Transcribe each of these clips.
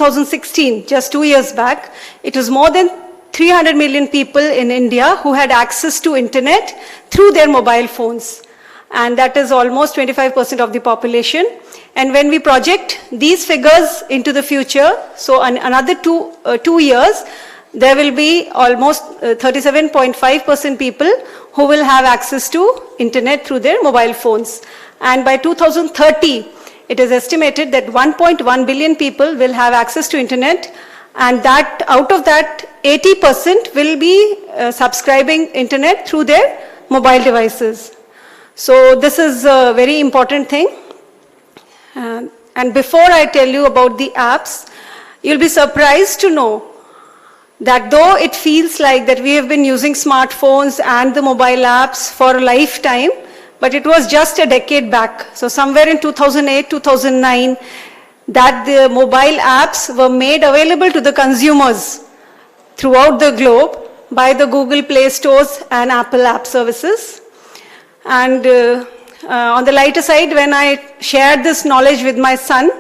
2016, just 2 years back, it was more than 300 million people in India who had access to internet through their mobile phones. And that is almost 25% of the population. And when we project these figures into the future, so another two years, there will be almost 37.5% people who will have access to internet through their mobile phones. And by 2030, it is estimated that 1.1 billion people will have access to internet, and that out of that, 80% will be subscribing internet through their mobile devices. So this is a very important thing. And before I tell you about the apps, you'll be surprised to know that though it feels like that we have been using smartphones and the mobile apps for a lifetime, but it was just a decade back. So somewhere in 2008, 2009, that the mobile apps were made available to the consumers throughout the globe by the Google Play Stores and Apple App Services. And on the lighter side, when I shared this knowledge with my son,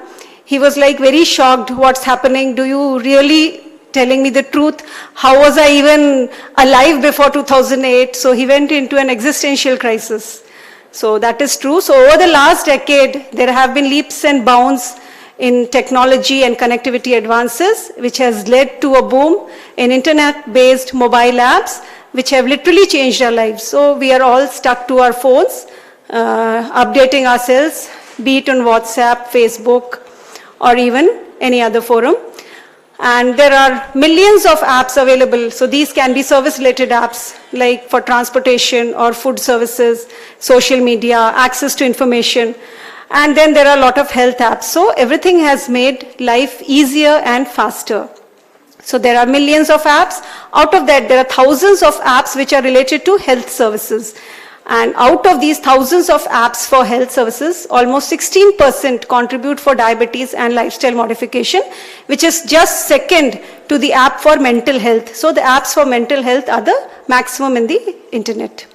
he was like very shocked, what's happening? Do you really telling me the truth? How was I even alive before 2008? So he went into an existential crisis. So that is true. So over the last decade, there have been leaps and bounds in technology and connectivity advances, which has led to a boom in internet-based mobile apps, which have literally changed our lives. So we are all stuck to our phones, updating ourselves, be it on WhatsApp, Facebook, or even any other forum. And there are millions of apps available. So these can be service-related apps, like for transportation or food services, social media, access to information. And then there are a lot of health apps. So everything has made life easier and faster. So there are millions of apps. Out of that, there are thousands of apps which are related to health services. And out of these thousands of apps for health services, almost 16% contribute for diabetes and lifestyle modification, which is just second to the app for mental health. So the apps for mental health are the maximum in the internet.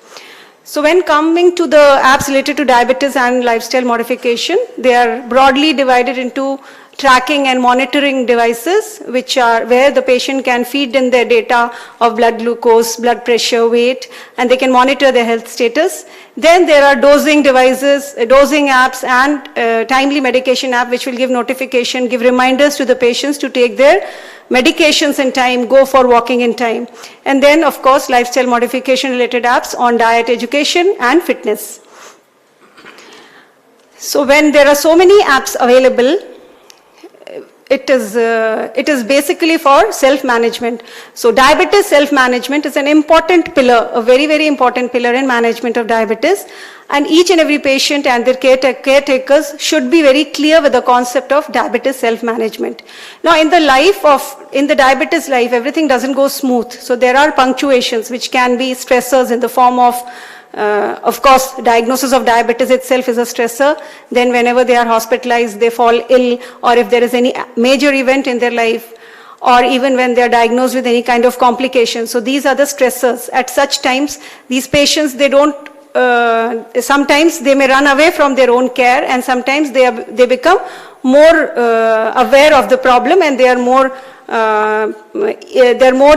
So when coming to the apps related to diabetes and lifestyle modification, they are broadly divided into tracking and monitoring devices, which are where the patient can feed in their data of blood glucose, blood pressure, weight, and they can monitor their health status. Then there are dosing devices, dosing apps, and timely medication app, which will give notification, give reminders to the patients to take their medications in time, go for walking in time. And then, of course, lifestyle modification related apps on diet, education, and fitness. So when there are so many apps available, it is basically for self-management. So diabetes self-management is an important pillar, a very, very important pillar in management of diabetes. And each and every patient and their caretakers should be very clear with the concept of diabetes self-management. Now in the diabetes life, everything doesn't go smooth. So there are punctuations which can be stressors in the form of course, diagnosis of diabetes itself is a stressor. Then whenever they are hospitalized, they fall ill, or if there is any major event in their life, or even when they are diagnosed with any kind of complication. So these are the stressors. At such times, these patients, they don't, sometimes they may run away from their own care, and sometimes they become more aware of the problem, and they are more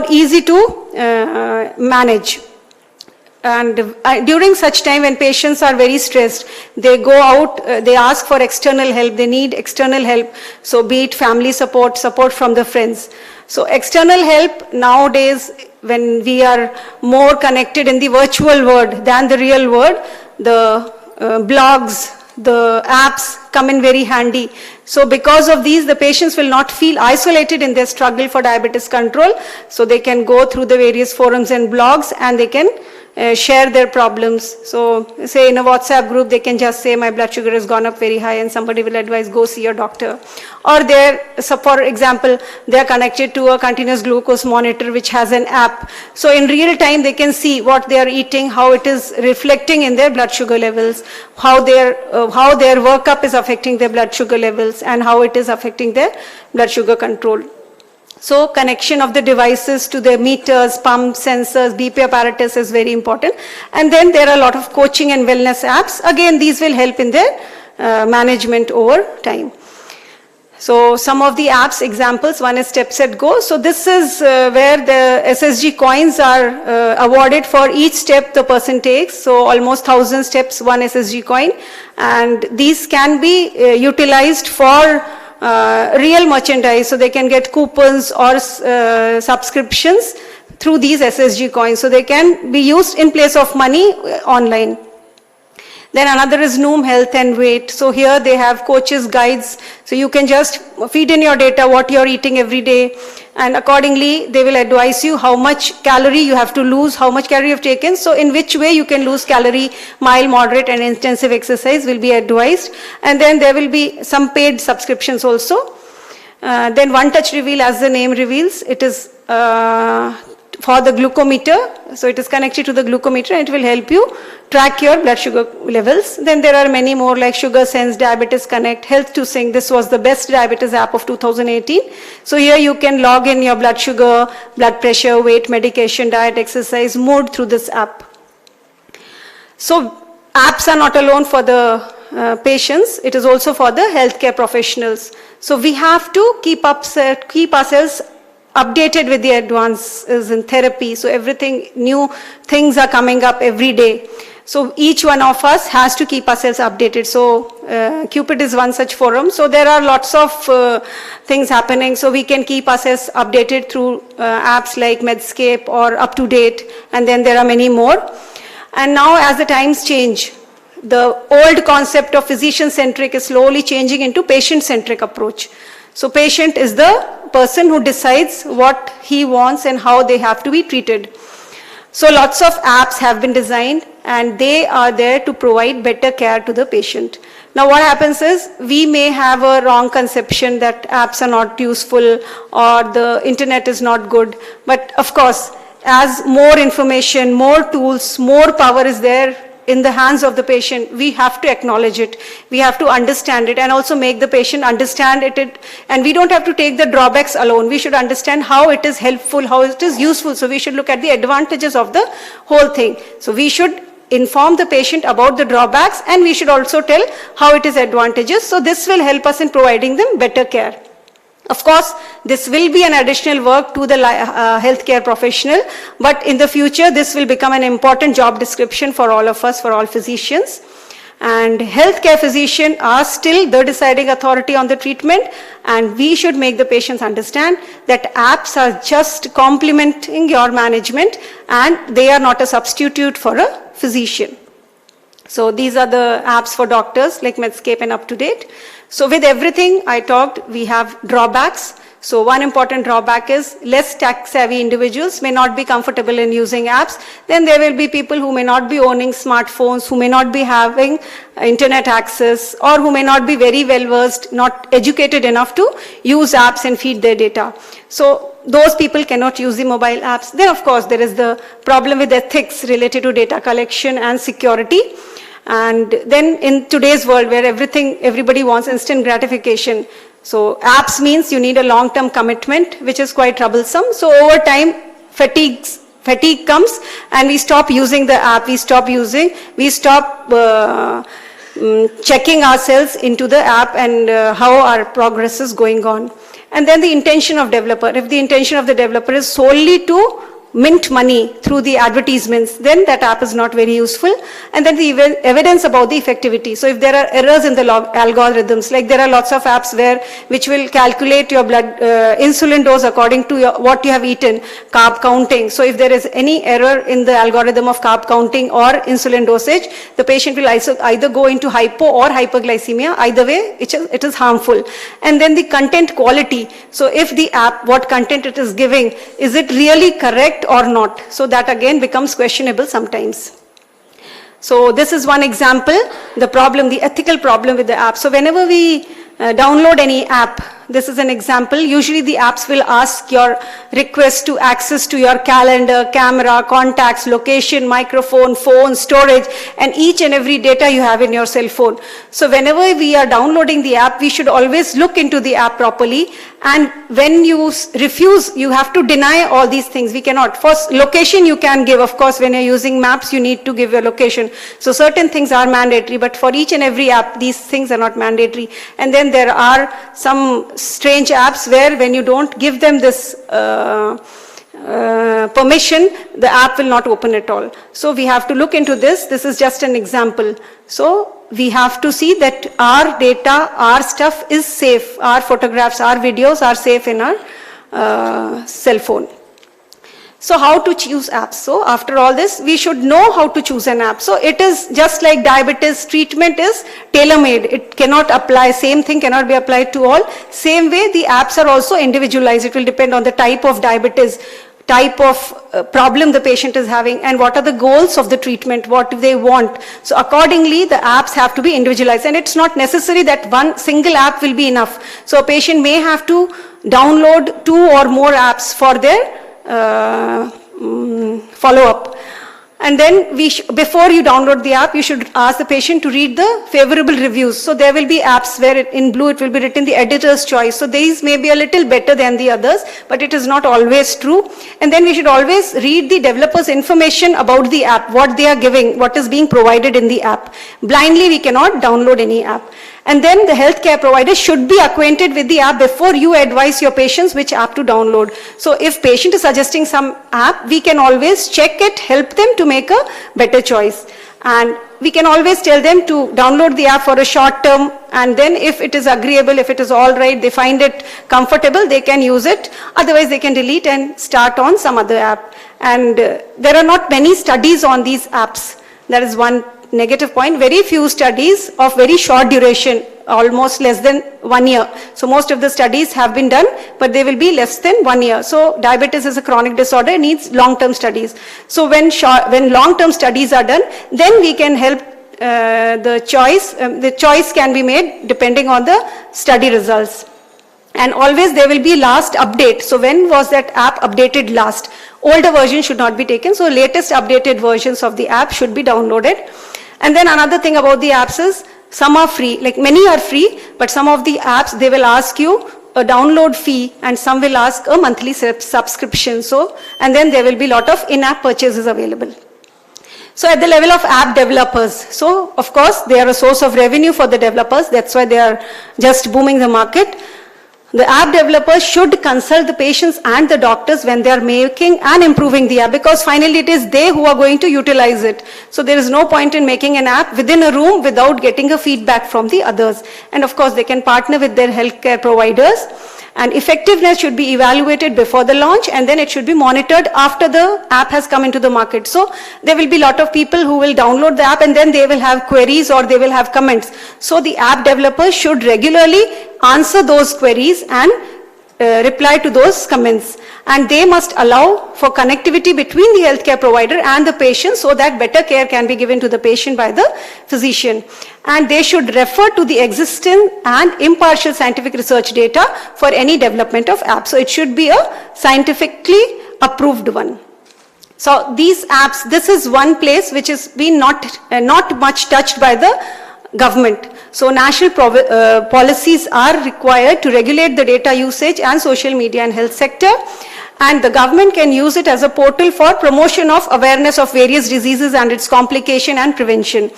easy to manage. And during such time when patients are very stressed, they go out, they ask for external help, they need external help. So be it family support, support from the friends. So external help nowadays, when we are more connected in the virtual world than the real world, the blogs, the apps come in very handy. So because of these, the patients will not feel isolated in their struggle for diabetes control. So they can go through the various forums and blogs, and they can share their problems. So say in a WhatsApp group, they can just say my blood sugar has gone up very high, and somebody will advise go see your doctor. Or for example, they are connected to a continuous glucose monitor which has an app. So in real time, they can see what they are eating, how it is reflecting in their blood sugar levels, how their workup is affecting their blood sugar levels, and how it is affecting their blood sugar control. So connection of the devices to the meters, pumps, sensors, BP apparatus is very important. And then there are a lot of coaching and wellness apps. Again, these will help in their management over time. So some of the apps examples, one is Step Set Go. So this is where the SSG coins are awarded for each step the person takes. So almost 1,000 steps, one SSG coin. And these can be utilized for real merchandise. So they can get coupons or subscriptions through these SSG coins. So they can be used in place of money online. Then another is Noom Health and Weight. So here they have coaches, guides. So you can just feed in your data, what you're eating every day. And accordingly, they will advise you how much calorie you have to lose, how much calorie you've taken. So in which way you can lose calorie, mild, moderate, and intensive exercise will be advised. And then there will be some paid subscriptions also. Then One Touch Reveal, as the name reveals, it is for the glucometer. So it is connected to the glucometer and it will help you track your blood sugar levels. Then there are many more like Sugar Sense, Diabetes Connect, Health to Sync. This was the best diabetes app of 2018. So here you can log in your blood sugar, blood pressure, weight, medication, diet, exercise, mood through this app. So apps are not alone for the patients, it is also for the healthcare professionals. So we have to keep ourselves updated with the advances in therapy. So everything, new things are coming up every day. So each one of us has to keep ourselves updated. So CUPID is one such forum. So there are lots of things happening. So we can keep ourselves updated through apps like Medscape or Up to Date. And then there are many more. And now as the times change, the old concept of physician-centric is slowly changing into patient-centric approach. So patient is the person who decides what he wants and how they have to be treated. So lots of apps have been designed and they are there to provide better care to the patient. Now what happens is we may have a wrong conception that apps are not useful or the internet is not good. But of course, as more information, more tools, more power is there in the hands of the patient, we have to acknowledge it. We have to understand it and also make the patient understand it. And we don't have to take the drawbacks alone. We should understand how it is helpful, how it is useful. So we should look at the advantages of the whole thing. So we should inform the patient about the drawbacks and we should also tell how it is advantageous. So this will help us in providing them better care. Of course, this will be an additional work to the healthcare professional, but in the future, this will become an important job description for all of us, for all physicians. And healthcare physicians are still the deciding authority on the treatment, and we should make the patients understand that apps are just complementing your management, and they are not a substitute for a physician. So these are the apps for doctors like Medscape and Up to Date. So with everything I talked, we have drawbacks. So one important drawback is less tech-savvy individuals may not be comfortable in using apps. Then there will be people who may not be owning smartphones, who may not be having internet access, or who may not be very well-versed, not educated enough to use apps and feed their data. So those people cannot use the mobile apps. Then of course there is the problem with ethics related to data collection and security. And then in today's world where everybody wants instant gratification, so apps means you need a long-term commitment, which is quite troublesome. So over time, fatigue comes and we stop using the app, we stop checking ourselves into the app and how our progress is going on. And then the intention of developer. If the intention of the developer is solely to mint money through the advertisements, then that app is not very useful. And then the evidence about the effectivity. So if there are errors in the algorithms, like there are lots of apps which will calculate your blood insulin dose according to what you have eaten, carb counting. So if there is any error in the algorithm of carb counting or insulin dosage, the patient will either go into hypo or hyperglycemia. Either way, it is harmful. And then the content quality. So if the app, what content it is giving, is it really correct or not? So that again becomes questionable sometimes. So this is one example, the ethical problem with the app. So whenever we download any app, this is an example. Usually the apps will ask your request to access to your calendar, camera, contacts, location, microphone, phone, storage, and each and every data you have in your cell phone. So whenever we are downloading the app, we should always look into the app properly. And when you refuse, you have to deny all these things. We cannot. First, location you can give. Of course, when you're using maps, you need to give your location. So certain things are mandatory, but for each and every app, these things are not mandatory. And then there are some strange apps where when you don't give them this permission, the app will not open at all. So we have to look into this. This is just an example. So we have to see that our data, our stuff is safe. Our photographs, our videos are safe in our cell phone. So how to choose apps? So after all this, we should know how to choose an app. So it is just like diabetes treatment is tailor-made. It cannot apply, same thing cannot be applied to all. Same way, the apps are also individualized. It will depend on the type of diabetes, type of problem the patient is having, and what are the goals of the treatment, what do they want. So accordingly, the apps have to be individualized, and it's not necessary that one single app will be enough. So a patient may have to download 2 or more apps for their follow-up. And then before you download the app, you should ask the patient to read the favorable reviews. So there will be apps where in blue it will be written the editor's choice. So these may be a little better than the others, but it is not always true. And then we should always read the developer's information about the app, what they are giving, what is being provided in the app. Blindly we cannot download any app. And then the healthcare provider should be acquainted with the app before you advise your patients which app to download. So if patient is suggesting some app, we can always check it, help them to make a better choice. And we can always tell them to download the app for a short term, and then if it is agreeable, if it is all right, they find it comfortable, they can use it. Otherwise they can delete and start on some other app. And there are not many studies on these apps. That is one negative point. Very few studies of very short duration, almost less than 1 year. So most of the studies have been done, but they will be less than 1 year. So diabetes is a chronic disorder, it needs long-term studies. So when long-term studies are done, then we can help the choice can be made depending on the study results. And always there will be last update. So when was that app updated last? Older version should not be taken. So latest updated versions of the app should be downloaded. And then another thing about the apps is some are free, like many are free, but some of the apps, they will ask you a download fee and some will ask a monthly subscription. So, and then there will be a lot of in-app purchases available. So at the level of app developers, so of course they are a source of revenue for the developers. That's why they are just booming the market. The app developers should consult the patients and the doctors when they are making and improving the app, because finally it is they who are going to utilize it. So there is no point in making an app within a room without getting a feedback from the others. And of course they can partner with their healthcare providers, and effectiveness should be evaluated before the launch, and then it should be monitored after the app has come into the market. So there will be a lot of people who will download the app and then they will have queries or they will have comments. So the app developers should regularly answer those queries and reply to those comments. And they must allow for connectivity between the healthcare provider and the patient so that better care can be given to the patient by the physician. And they should refer to the existing and impartial scientific research data for any development of apps. So it should be a scientifically approved one. So these apps, this is one place which has been not much touched by the government. So national policies are required to regulate the data usage and social media and health sector, and the government can use it as a portal for promotion of awareness of various diseases and its complication and prevention.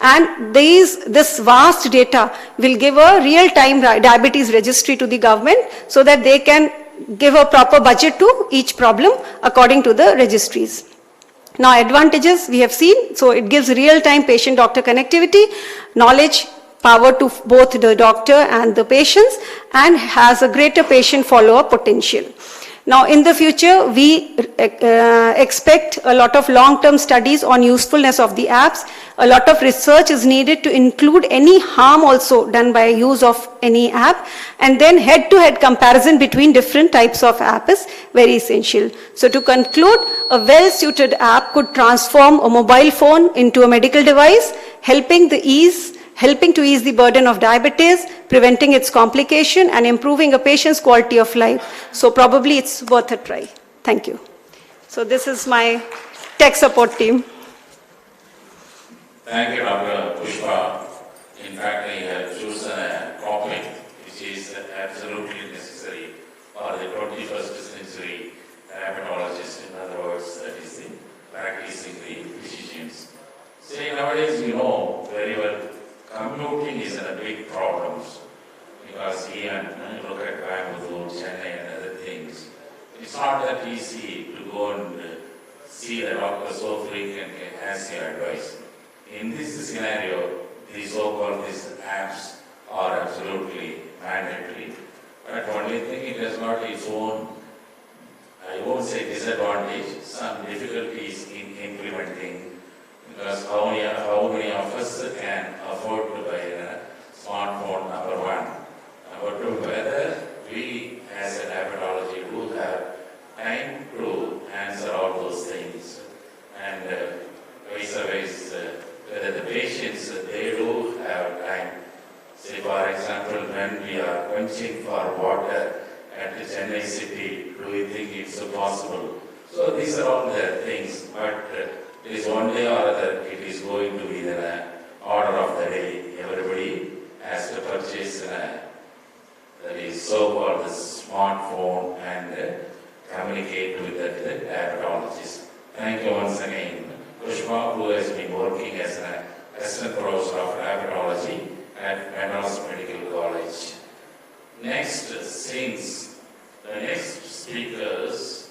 And this vast data will give a real-time diabetes registry to the government so that they can give a proper budget to each problem according to the registries. Now advantages we have seen, so it gives real-time patient-doctor connectivity, knowledge, power to both the doctor and the patients, and has a greater patient follow-up potential. Now in the future, we expect a lot of long-term studies on usefulness of the apps. A lot of research is needed to include any harm also done by use of any app, and then head-to-head comparison between different types of app is very essential. So to conclude, a well-suited app could transform a mobile phone into a medical device, helping to ease the burden of diabetes, preventing its complication, and improving a patient's quality of life. So probably it's worth a try. Thank you. So this is my tech support team. Thank you, Dr. Pushpa. In fact, I have chosen a topic which is absolutely necessary for the 21st century diabetologist. In other words, that is the practicing the physicians. See, nowadays you know very well, commuting is a big problem. because even look at Coimbatore, Chennai and other things, it's not that easy to go and see the doctor so frequently as you advise. In this scenario, these so-called these apps are absolutely mandatory. But only thing, it has got its own, I won't say disadvantage, some difficulties in implementing, because how many of us can afford to buy a smartphone, number one. Number two, whether we as a diabetology do have time to answer all those things, and vice versa, whether the patients, they do have time. Say for example, when we are quenching for water at the Chennai city, do we think it's possible? So these are all the things, but it is one day or other, it is going to be the order of the day. Everybody has to purchase that is so-called the smartphone and communicate with the diabetologist. Thank you once again, Pushpa, who has been working as an assistant professor of diabetology at Radisson Medical College. Next, since the next speakers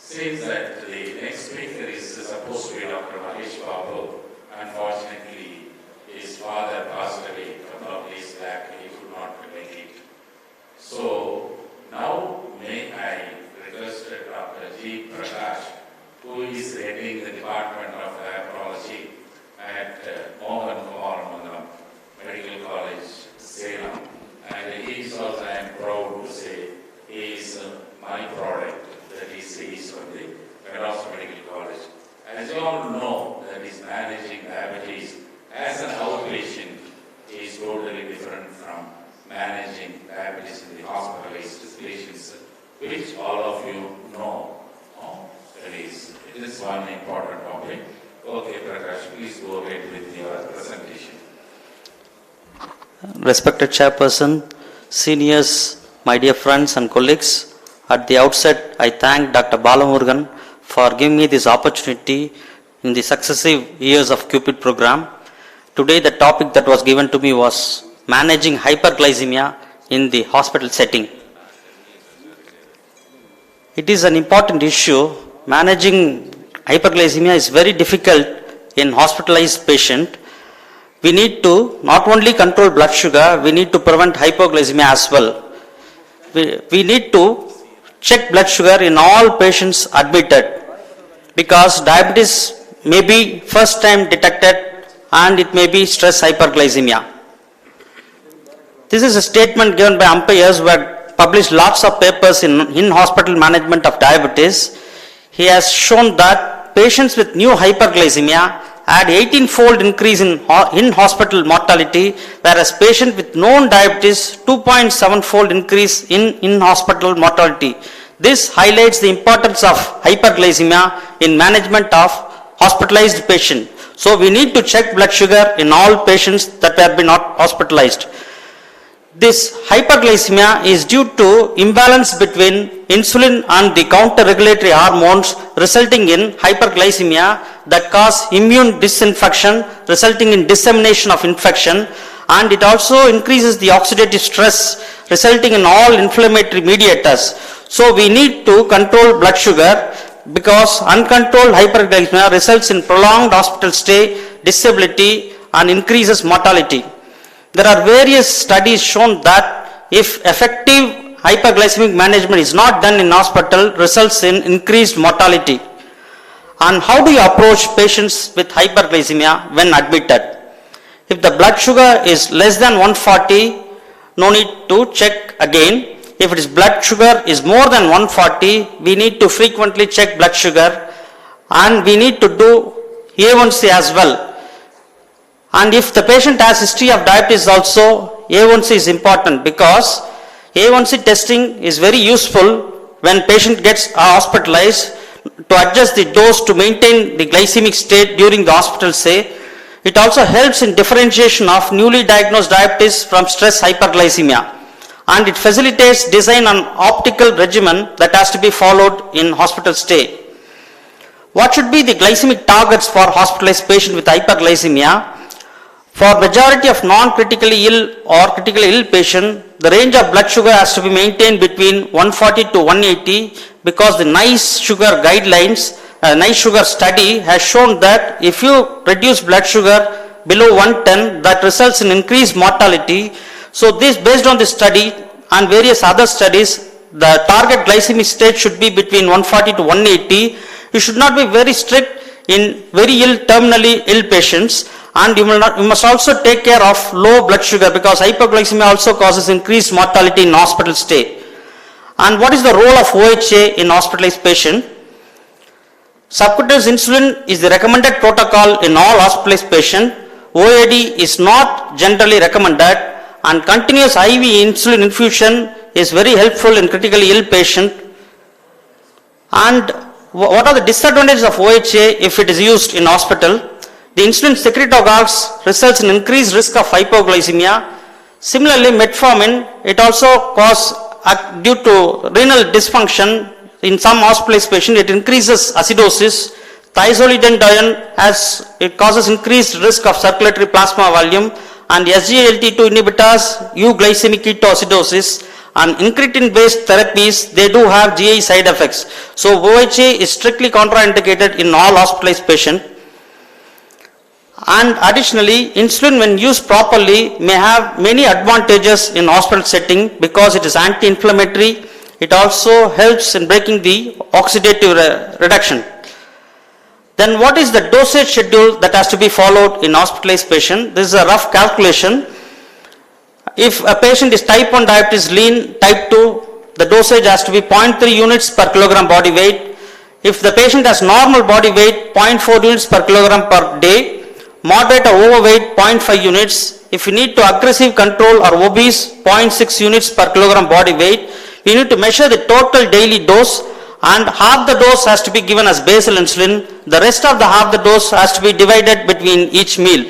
Since that the next speaker is supposed to be Dr. Mahesh Babu, unfortunately his father passed away a couple of days back and he could not make it. So now may I request Dr. G. Prakash, who is heading the Department of Diabetology at Mohan Kumar Medical College, Salem. And he is also, I am proud to say, he is my product that he sees from the Radisson Medical College. As you all know, that is managing diabetes as an outpatient is totally different from managing diabetes in the hospitalized patients, which all of you know. It is one important topic. Okay, Prakash, please go ahead with your presentation. Respected Chairperson, seniors, my dear friends and colleagues, at the outset, I thank Dr. Balamurgan for giving me this opportunity in the successive years of CUPID program. Today, the topic that was given to me was managing hyperglycemia in the hospital setting. It is an important issue. Managing hyperglycemia is very difficult in hospitalized patient. We need to not only control blood sugar, we need to prevent hypoglycemia as well. We need to check blood sugar in all patients admitted, because diabetes may be first time detected and it may be stress hyperglycemia. This is a statement given by umpires who had published lots of papers in hospital management of diabetes. He has shown that patients with new hyperglycemia had 18-fold increase in hospital mortality, whereas patients with known diabetes 2.7-fold increase in hospital mortality. This highlights the importance of hyperglycemia in management of hospitalized patient. So we need to check blood sugar in all patients that have been hospitalized. This hyperglycemia is due to imbalance between insulin and the counter-regulatory hormones, resulting in hyperglycemia that cause immune disinfection, resulting in dissemination of infection, and it also increases the oxidative stress, resulting in all inflammatory mediators. So we need to control blood sugar, because uncontrolled hyperglycemia results in prolonged hospital stay, disability, and increases mortality. There are various studies shown that if effective hyperglycemic management is not done in hospital, results in increased mortality. And how do you approach patients with hyperglycemia when admitted? If the blood sugar is less than 140, no need to check again. If its blood sugar is more than 140, we need to frequently check blood sugar, and we need to do A1C as well. And if the patient has history of diabetes also, A1C is important, because A1C testing is very useful when patient gets hospitalized to adjust the dose to maintain the glycemic state during the hospital stay. It also helps in differentiation of newly diagnosed diabetes from stress hyperglycemia. and it facilitates design an optical regimen that has to be followed in hospital stay. What should be the glycemic targets for hospitalized patient with hyperglycemia? For majority of non-critically ill or critically ill patient, the range of blood sugar has to be maintained between 140 to 180 because the NICE sugar guidelines, NICE sugar study has shown that if you reduce blood sugar below 110, that results in increased mortality. So this, based on this study and various other studies, the target glycemic state should be between 140 to 180. You should not be very strict in very ill, terminally ill patients, and you must also take care of low blood sugar because hypoglycemia also causes increased mortality in hospital stay. And what is the role of OHA in hospitalized patient? Subcutaneous insulin is the recommended protocol in all hospitalized patients. OAD is not generally recommended, and continuous IV insulin infusion is very helpful in critically ill patient. And what are the disadvantages of OHA if it is used in hospital? The insulin secretagogues results in increased risk of hypoglycemia. Similarly, metformin, it also causes, due to renal dysfunction in some hospitalized patients, it increases acidosis. Thiazolidine it causes increased risk of circulatory plasma volume, and SGLT2 inhibitors, euglycemic ketoacidosis, and incretin-based therapies, they do have GI side effects. So OHA is strictly contraindicated in all hospitalized patients. And additionally, insulin when used properly may have many advantages in hospital setting because it is anti-inflammatory. It also helps in breaking the oxidative reduction. Then what is the dosage schedule that has to be followed in hospitalized patient? This is a rough calculation. If a patient is type 1 diabetes lean, type 2, the dosage has to be 0.3 units per kilogram body weight. If the patient has normal body weight, 0.4 units per kilogram per day. Moderate or overweight, 0.5 units. If you need to aggressive control or obese, 0.6 units per kilogram body weight. We need to measure the total daily dose, and half the dose has to be given as basal insulin. The rest of the half the dose has to be divided between each meal.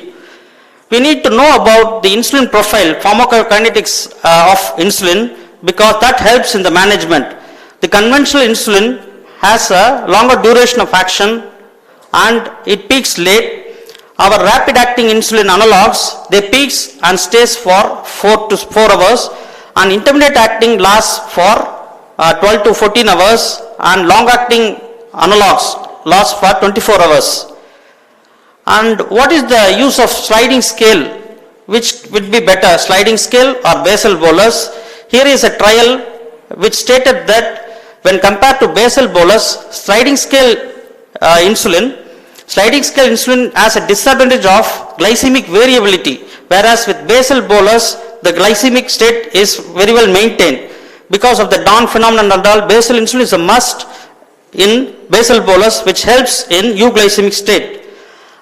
We need to know about the insulin profile, pharmacokinetics of insulin, because that helps in the management. The conventional insulin has a longer duration of action and it peaks late. Our rapid acting insulin analogs, they peaks and stays for 4 hours, and intermediate acting lasts for 12 to 14 hours, and long acting analogs last for 24 hours. And what is the use of sliding scale? Which would be better, sliding scale or basal bolus? Here is a trial which stated that when compared to basal bolus, sliding scale insulin has a disadvantage of glycemic variability, whereas with basal bolus, the glycemic state is very well maintained. Because of the Dawn phenomenon and all, basal insulin is a must in basal bolus, which helps in euglycemic state.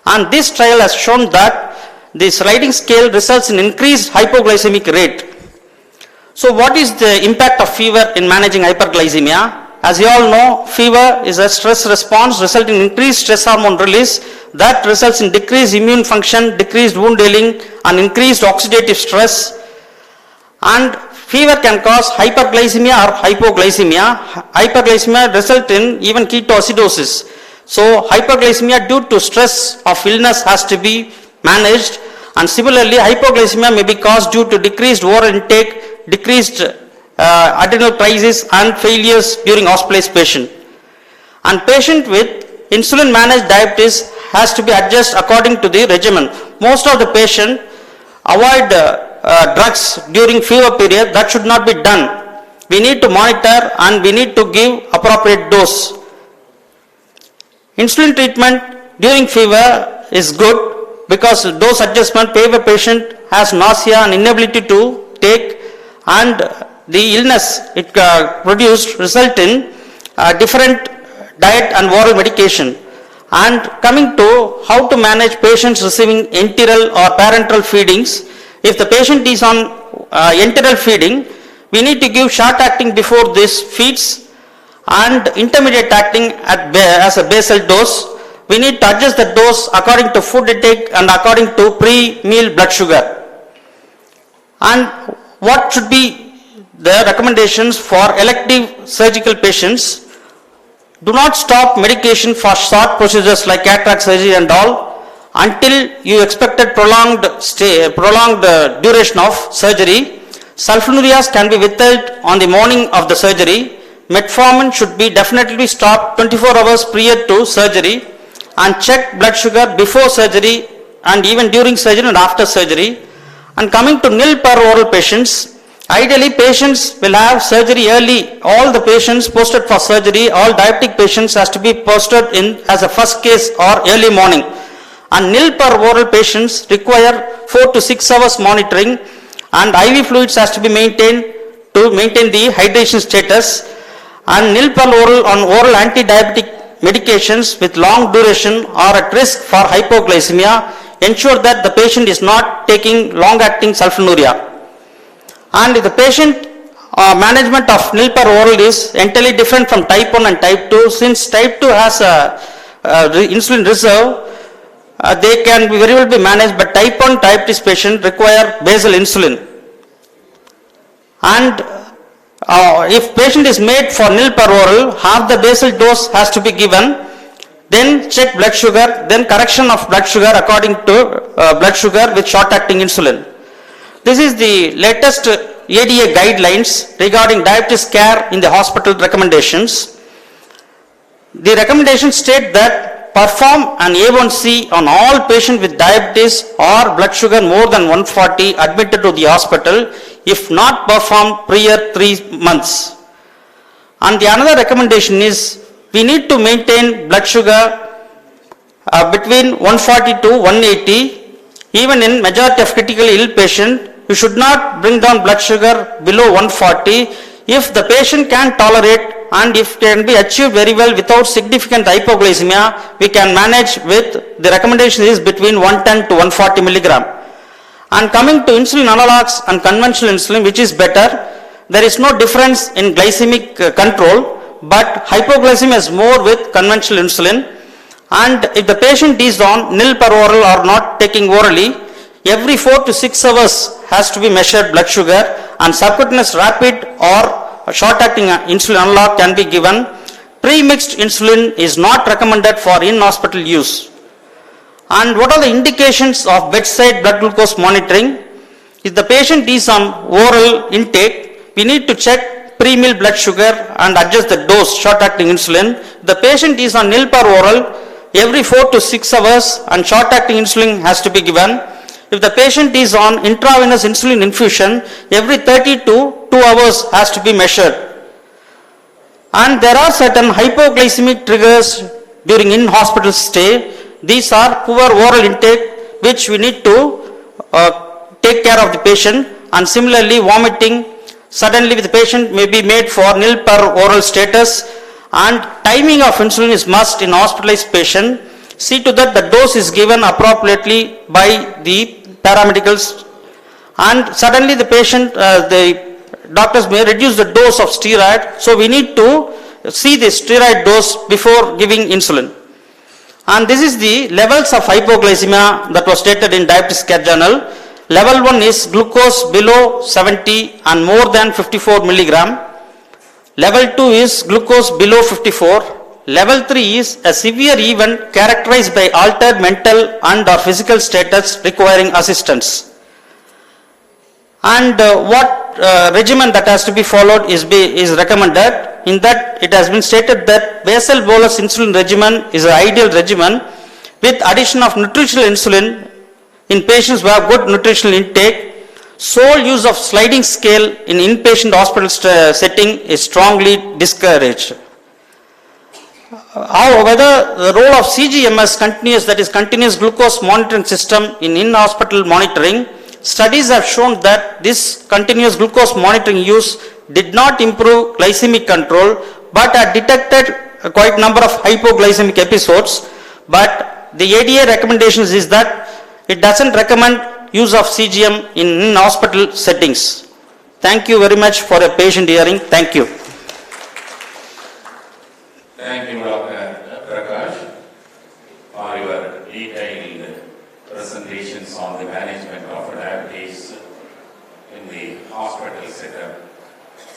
And this trial has shown that the sliding scale results in increased hypoglycemic rate. So what is the impact of fever in managing hyperglycemia? As you all know, fever is a stress response resulting in increased stress hormone release that results in decreased immune function, decreased wound healing, and increased oxidative stress. And fever can cause hyperglycemia or hypoglycemia. Hyperglycemia results in even ketoacidosis. So hyperglycemia due to stress of illness has to be managed, and similarly hypoglycemia may be caused due to decreased oral intake, decreased adrenal crisis and failures during hospitalized patient. And patient with insulin managed diabetes has to be adjusted according to the regimen. Most of the patient avoid drugs during fever period. That should not be done. We need to monitor and we need to give appropriate dose. Insulin treatment during fever is good because dose adjustment, fever patient has nausea and inability to take, and the illness it produced result in different diet and oral medication. And coming to how to manage patients receiving enteral or parenteral feedings, if the patient is on enteral feeding, we need to give short acting before this feeds and intermediate acting as a basal dose. We need to adjust the dose according to food intake and according to pre-meal blood sugar. And what should be the recommendations for elective surgical patients. Do not stop medication for short procedures like cataract surgery and all until you expected prolonged duration of surgery. Sulfonylureas can be withheld on the morning of the surgery. Metformin should be definitely stopped 24 hours prior to surgery, and check blood sugar before surgery and even during surgery and after surgery. And coming to nil per oral patients, ideally patients will have surgery early. All the patients posted for surgery, all diabetic patients has to be posted in as a first case or early morning. And nil per oral patients require 4 to 6 hours monitoring, and IV fluids has to be maintained to maintain the hydration status. And nil per oral on oral anti-diabetic medications with long duration are at risk for hypoglycemia. Ensure that the patient is not taking long-acting sulfonylurea. And the patient management of nil per oral is entirely different from type 1 and type 2. Since type 2 has a insulin reserve, they can very well be managed, but type 1 diabetes patient require basal insulin. And if patient is made for nil per oral, half the basal dose has to be given, then check blood sugar, then correction of blood sugar according to blood sugar with short-acting insulin. This is the latest ADA guidelines regarding diabetes care in the hospital recommendations. The recommendations state that perform an A1C on all patients with diabetes or blood sugar more than 140 admitted to the hospital, if not performed prior 3 months. And the another recommendation is we need to maintain blood sugar between 140 to 180. Even in majority of critically ill patient, you should not bring down blood sugar below 140 if the patient can tolerate, and if can be achieved very well without significant hypoglycemia, we can manage with the recommendation is between 110 to 140 milligram. And coming to insulin analogs and conventional insulin, which is better, there is no difference in glycemic control, but hypoglycemia is more with conventional insulin. And if the patient is on nil per oral or not taking orally, every 4 to 6 hours has to be measured blood sugar, and subcutaneous rapid or short-acting insulin analog can be given. Pre-mixed insulin is not recommended for in-hospital use. And what are the indications of bedside blood glucose monitoring? If the patient is on oral intake, we need to check pre-meal blood sugar and adjust the dose, short-acting insulin. The patient is on nil per oral, every 4 to 6 hours and short-acting insulin has to be given. If the patient is on intravenous insulin infusion, every 30 to 2 hours has to be measured. And there are certain hypoglycemic triggers during in-hospital stay. These are poor oral intake, which we need to take care of the patient, and similarly vomiting. Suddenly the patient may be made for nil per oral status, and timing of insulin is must in hospitalized patient. See to that the dose is given appropriately by the paramedicals, and suddenly the patient, the doctors may reduce the dose of steroid, so we need to see the steroid dose before giving insulin. And this is the levels of hypoglycemia that was stated in Diabetes Care Journal. Level 1 is glucose below 70 and more than 54 milligram. Level 2 is glucose below 54. Level 3 is a severe event characterized by altered mental and or physical status requiring assistance. And what regimen that has to be followed is recommended. In that it has been stated that basal bolus insulin regimen is an ideal regimen with addition of nutritional insulin in patients who have good nutritional intake. Sole use of sliding scale in inpatient hospital setting is strongly discouraged. Whether the role of CGMS continuous, that is continuous glucose monitoring system in hospital monitoring, studies have shown that this continuous glucose monitoring use did not improve glycemic control, but had detected quite a number of hypoglycemic episodes. But the ADA recommendations is that it doesn't recommend use of CGM in hospital settings. Thank you very much for your patient hearing. Thank you. Thank you, Dr. Prakash, for your detailed presentations on the management of diabetes in the hospital setup.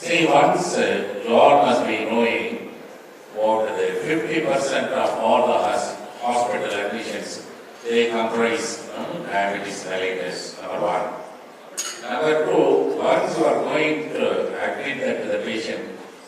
See, once you all must be knowing about the 50% of all the hospital admissions, they comprise diabetes mellitus, number one. Number two, once you are going to admit that to the patient,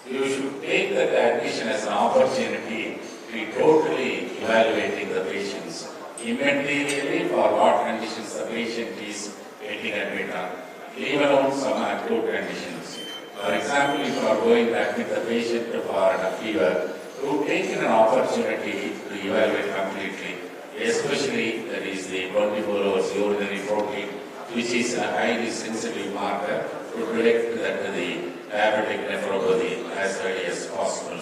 you should take that admission as an opportunity to be totally evaluating the patients. Immaterially for what conditions the patient is getting admitted on, leave alone some acute conditions. For example, if you are going to admit the patient for a fever, you take an opportunity to evaluate completely, especially that is the 24 hours urinary protein, which is a highly sensitive marker to predict that the diabetic nephropathy as early as possible.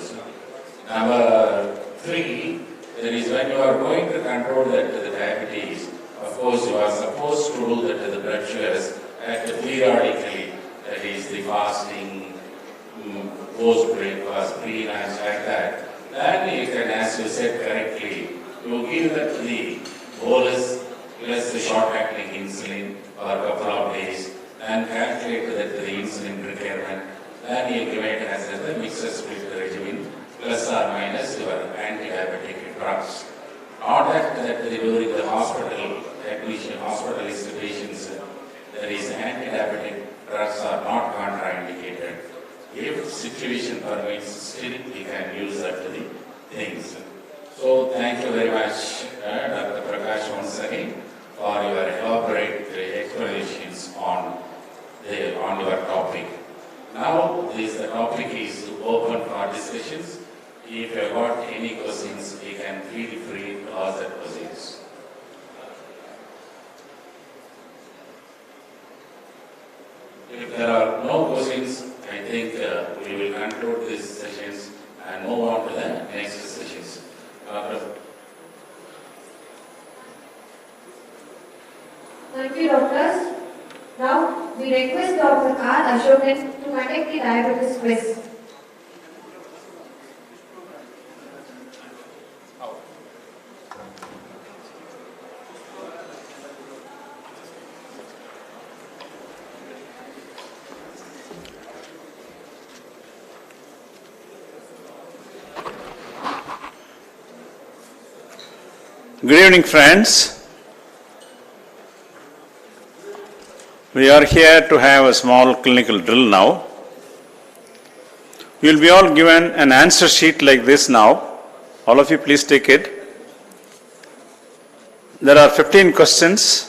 Number three, that is when you are going to control that the diabetes, of course you are supposed to do that the blood sugars at periodically, that is the fasting, post breakfast, pre-lunch, like that. Then you can, as you said correctly, you give that to the bolus plus the short-acting insulin for a couple of days, and calculate that the insulin requirement. Then you give it as a mixed split regimen, plus or minus your anti-diabetic drugs. Not that during the hospital admission, hospitalized patients, there is anti-diabetic drugs are not contraindicated. If situation permits, still we can use that to the things. So thank you very much, Dr. Prakash, once again, for your elaborate explanations on your topic. Now, the topic is open for discussions. If you have got any questions, you can feel free to ask the questions. If there are no questions, I think we will conclude these sessions and move on to the next sessions. Thank you, doctors. Now, we request Dr. R. Ashokan to conduct the diabetes quiz. Good evening, friends. We are here to have a small clinical drill now. You will be all given an answer sheet like this now. All of you please take it. There are 15 questions.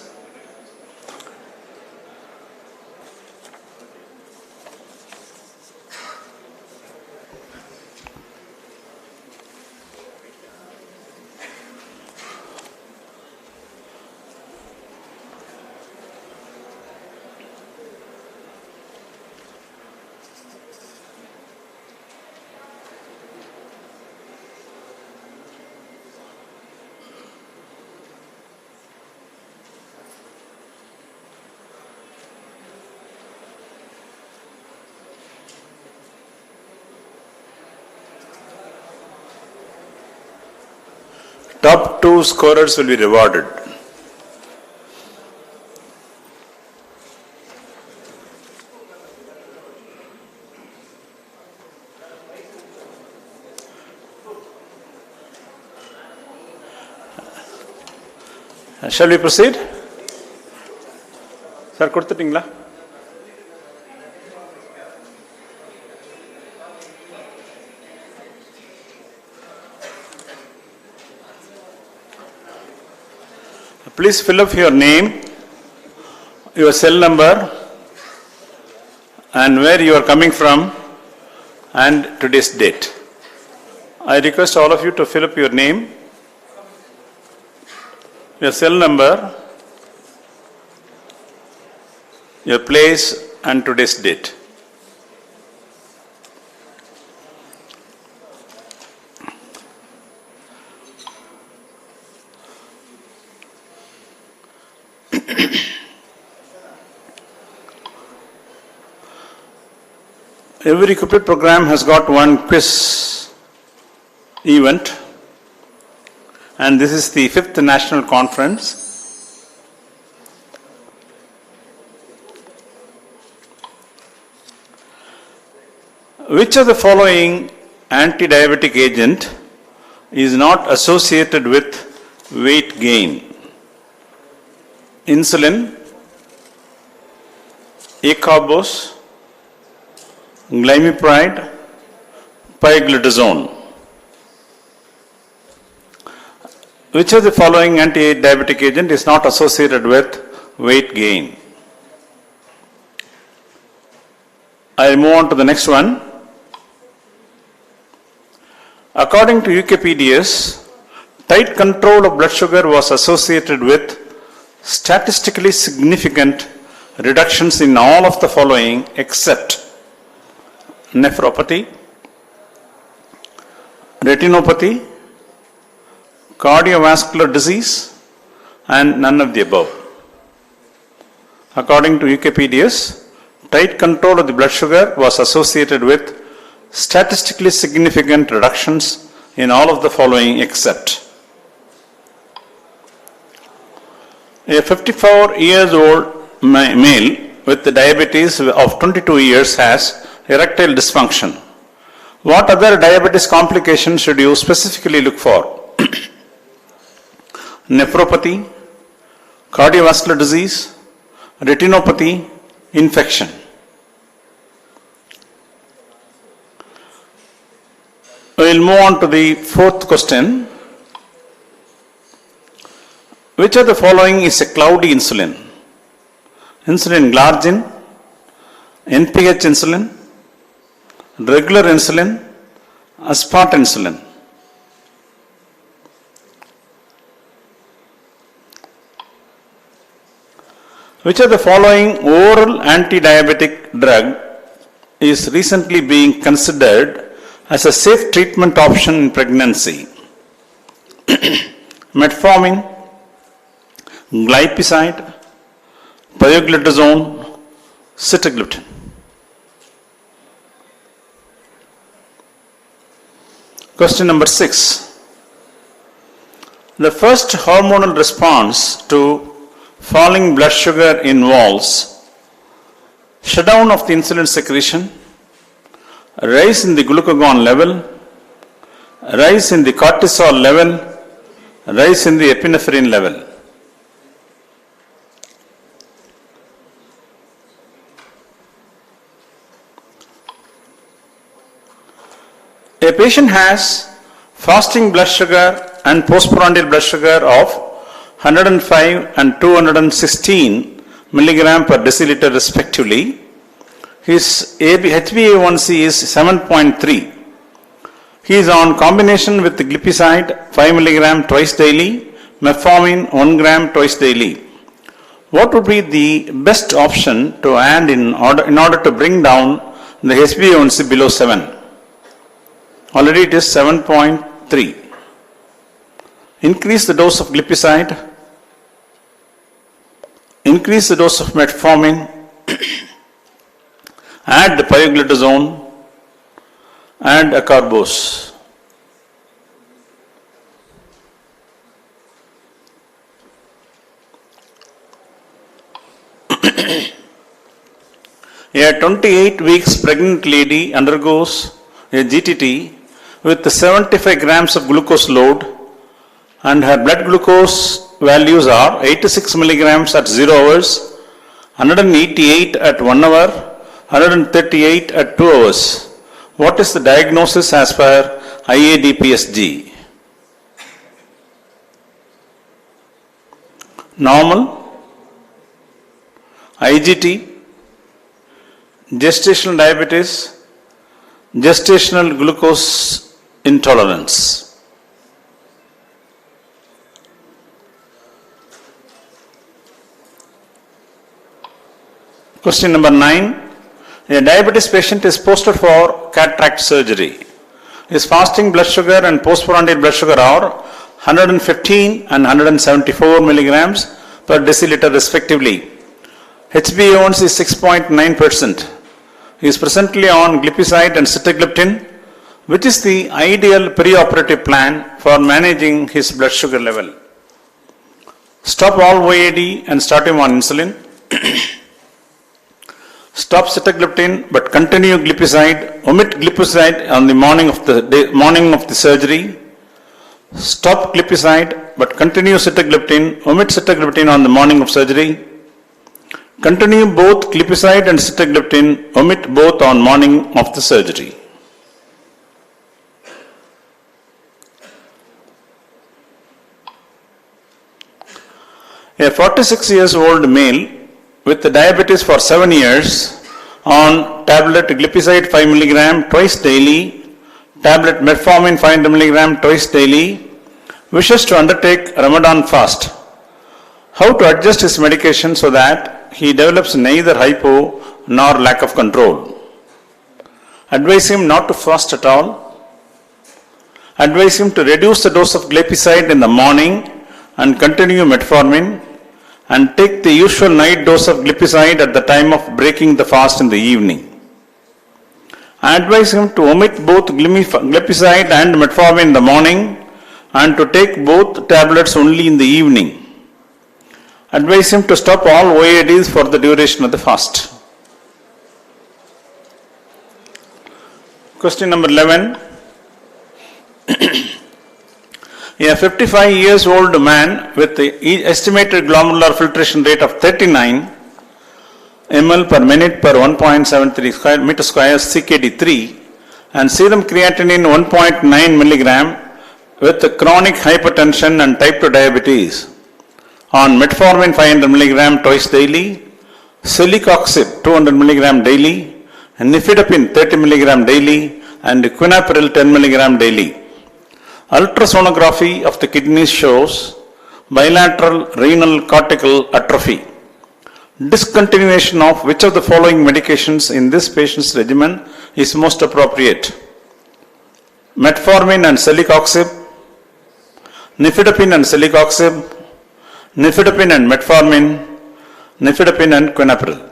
Top 2 scorers will be rewarded. Shall we proceed? Sir, கொடுத்துட்டீங்களா? Please fill up your name, your cell number, and where you are coming from, and today's date. I request all of you to fill up your name, your cell number, your place, and today's date. Every CUPID program has got one quiz event, and this is the 5th national conference. Which of the following anti-diabetic agent is not associated with weight gain? Insulin, acarbose, glimepiride, pioglitazone. Which of the following anti-diabetic agent is not associated with weight gain? I move on to the next one. According to Wikipedia's, tight control of blood sugar was associated with statistically significant reductions in all of the following except nephropathy, retinopathy, cardiovascular disease, and none of the above. According to Wikipedia's, tight control of the blood sugar was associated with statistically significant reductions in all of the following except a 54 years old male with diabetes of 22 years has erectile dysfunction. What other diabetes complications should you specifically look for? Nephropathy, cardiovascular disease, retinopathy, infection. We will move on to the fourth question. Which of the following is a cloudy insulin? Insulin glargine, NPH insulin, regular insulin, aspart insulin. Which of the following oral anti-diabetic drug is recently being considered as a safe treatment option in pregnancy? Metformin, glyphosate, pioglitazone, sitagliptin. Question number 6. The first hormonal response to falling blood sugar involves shutdown of the insulin secretion, rise in the glucagon level, rise in the cortisol level, rise in the epinephrine level. A patient has fasting blood sugar and postprandial blood sugar of 105 and 216 milligram per deciliter respectively. His HbA1c is 7.3. He is on combination with glipizide 5 milligram twice daily, metformin 1 gram twice daily. What would be the best option to add in order to bring down the HbA1c below 7? Already it is 7.3. Increase the dose of glipizide, increase the dose of metformin, add the pioglitazone, and acarbose. A 28 weeks pregnant lady undergoes a GTT with 75 grams of glucose load, and her blood glucose values are 86 milligrams at 0 hours, 188 at 1 hour, 138 at 2 hours. What is the diagnosis as per IADPSG? Normal, IGT, gestational diabetes, gestational glucose intolerance. Question number 9. A diabetes patient is posted for cataract surgery. His fasting blood sugar and postprandial blood sugar are 115 and 174 milligrams per deciliter respectively. HbA1c is 6.9%. He is presently on glipizide and sitagliptin. Which is the ideal preoperative plan for managing his blood sugar level? Stop all OAD and start him on insulin. Stop sitagliptin but continue glipizide. Omit glipizide on the morning of the surgery. Stop glipizide but continue sitagliptin. Omit sitagliptin on the morning of surgery. Continue both glipizide and sitagliptin. Omit both on morning of the surgery. A 46 years old male with diabetes for 7 years on tablet glipizide 5 mg twice daily, tablet metformin 500 mg twice daily, wishes to undertake Ramadan fast. How to adjust his medication so that he develops neither hypo nor lack of control? Advise him not to fast at all. Advise him to reduce the dose of glipizide in the morning and continue metformin, and take the usual night dose of glipizide at the time of breaking the fast in the evening. I advise him to omit both glipizide and metformin in the morning and to take both tablets only in the evening. Advise him to stop all OADs for the duration of the fast. Question number 11. A 55 years old man with the estimated glomerular filtration rate of 39 ml per minute per 1.73 meter square CKD3 and serum creatinine 1.9 milligram with chronic hypertension and type 2 diabetes on metformin 500 milligram twice daily, celecoxib 200 milligram daily, nifedipine 30 milligram daily, and quinapril 10 milligram daily. Ultrasonography of the kidneys shows bilateral renal cortical atrophy. Discontinuation of which of the following medications in this patient's regimen is most appropriate? Metformin and celecoxib, nifedipine and celecoxib, nifedipine and metformin, nifedipine and quinapril.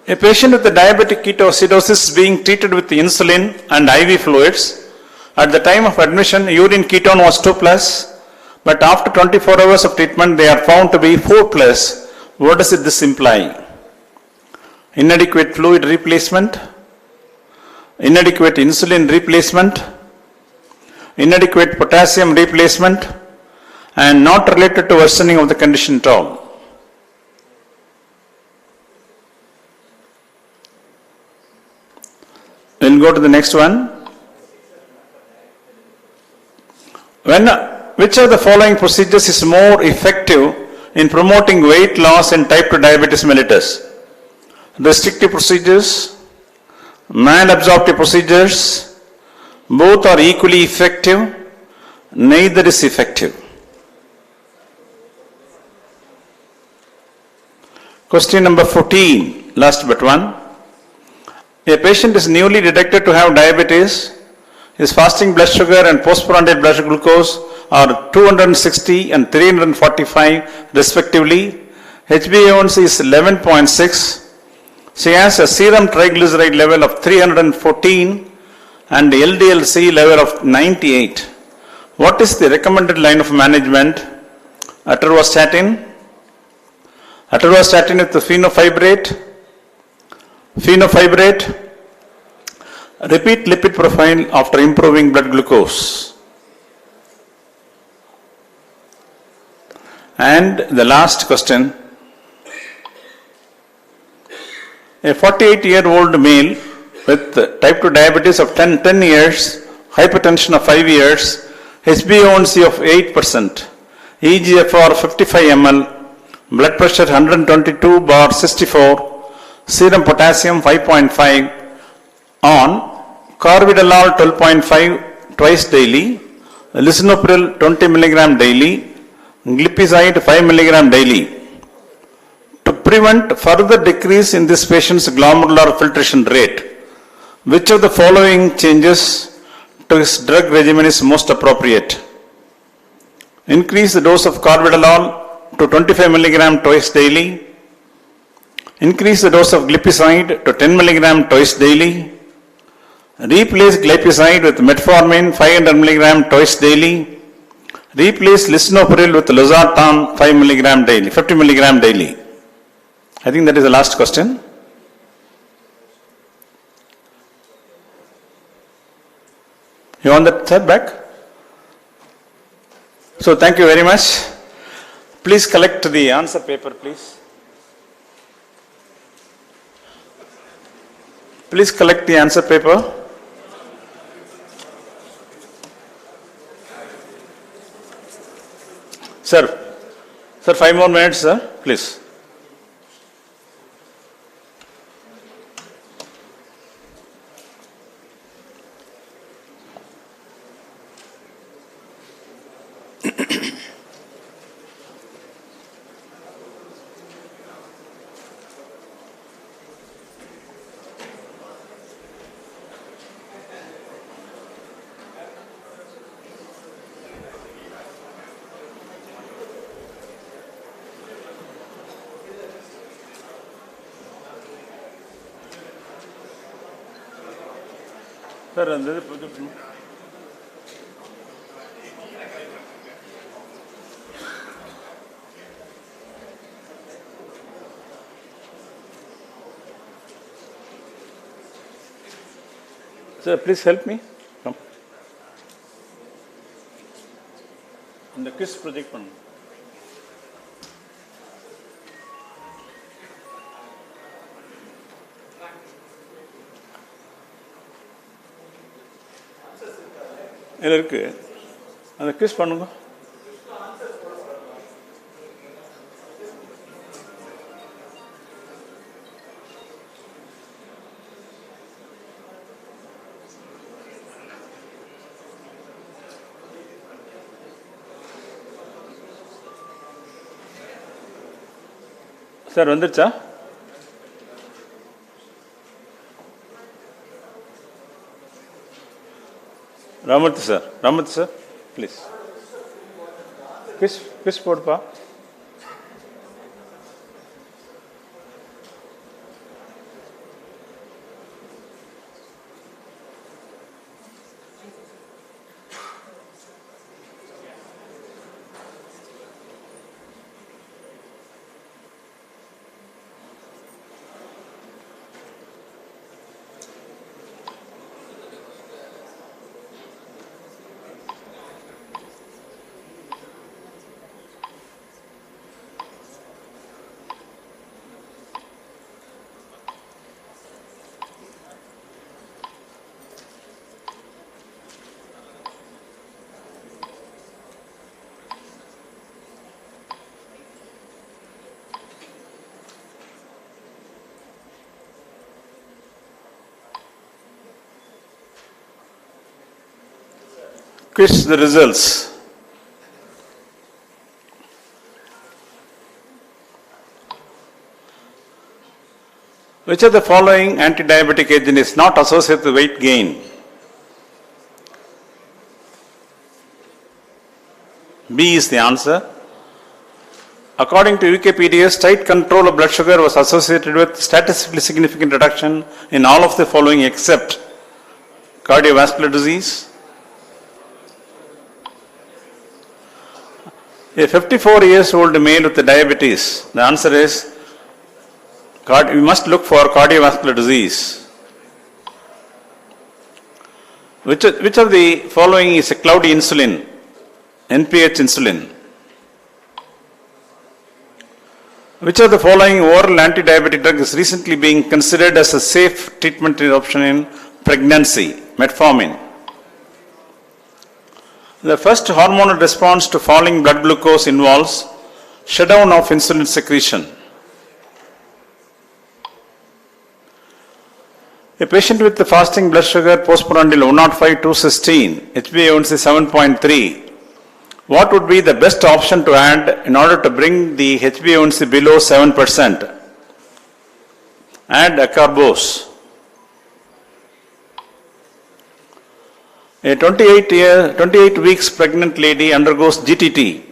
A patient with diabetic ketoacidosis is being treated with insulin and IV fluids. At the time of admission, urine ketone was 2+, but after 24 hours of treatment, they are found to be 4+. What does this imply? Inadequate fluid replacement, inadequate insulin replacement, inadequate potassium replacement, and not related to worsening of the condition at all. We'll go to the next one. Which of the following procedures is more effective in promoting weight loss in type 2 diabetes mellitus? Restrictive procedures, malabsorptive procedures, both are equally effective, neither is effective. Question number 14, last but one. A patient is newly detected to have diabetes. His fasting blood sugar and postprandial blood glucose are 260 and 345 respectively. HbA1c is 11.6. She has a serum triglyceride level of 314 and LDL-C level of 98. What is the recommended line of management? Atorvastatin with the fenofibrate, repeat lipid profile after improving blood glucose. And the last question. A 48-year-old male with type 2 diabetes of 10 years, hypertension of 5 years, HbA1c of 8%, eGFR 55 ml, blood pressure 122/64, serum potassium 5.5 on carvedilol 12.5 twice daily, lisinopril 20 mg daily, glipizide 5 mg daily. To prevent further decrease in this patient's glomerular filtration rate, which of the following changes to his drug regimen is most appropriate? Increase the dose of carvedilol to 25 mg twice daily. Increase the dose of glipizide to 10 mg twice daily. Replace glyphosate with metformin 500 milligram twice daily. Replace lisinopril with losartan 5 milligram daily, 50 milligram daily. I think that is the last question. You want that set back? So thank you very much. Please collect the answer paper, please. Please collect the answer paper. Sir, 5 more minutes, sir, please. Sir, sir, please help me. Come. In the quiz project one. இதில் இருக்கு அந்த kiss பண்ணுங்க. Sir வந்துருச்சா? Ramurthy sir, please. Quiz போடுப்பா. Quiz the results. Which of the following anti-diabetic agent is not associated with weight gain? B is the answer. According to Wikipedia, tight control of blood sugar was associated with statistically significant reduction in all of the following except cardiovascular disease. A 54 years old male with diabetes, the answer is we must look for cardiovascular disease. Which of the following is a cloudy insulin? NPH insulin. Which of the following oral anti-diabetic drug is recently being considered as a safe treatment option in pregnancy? Metformin. The first hormonal response to falling blood glucose involves shutdown of insulin secretion. A patient with the fasting blood sugar postprandial 105/216, HbA1c 7.3, what would be the best option to add in order to bring the HbA1c below 7%? Add acarbose. A 28 weeks pregnant lady undergoes GTT.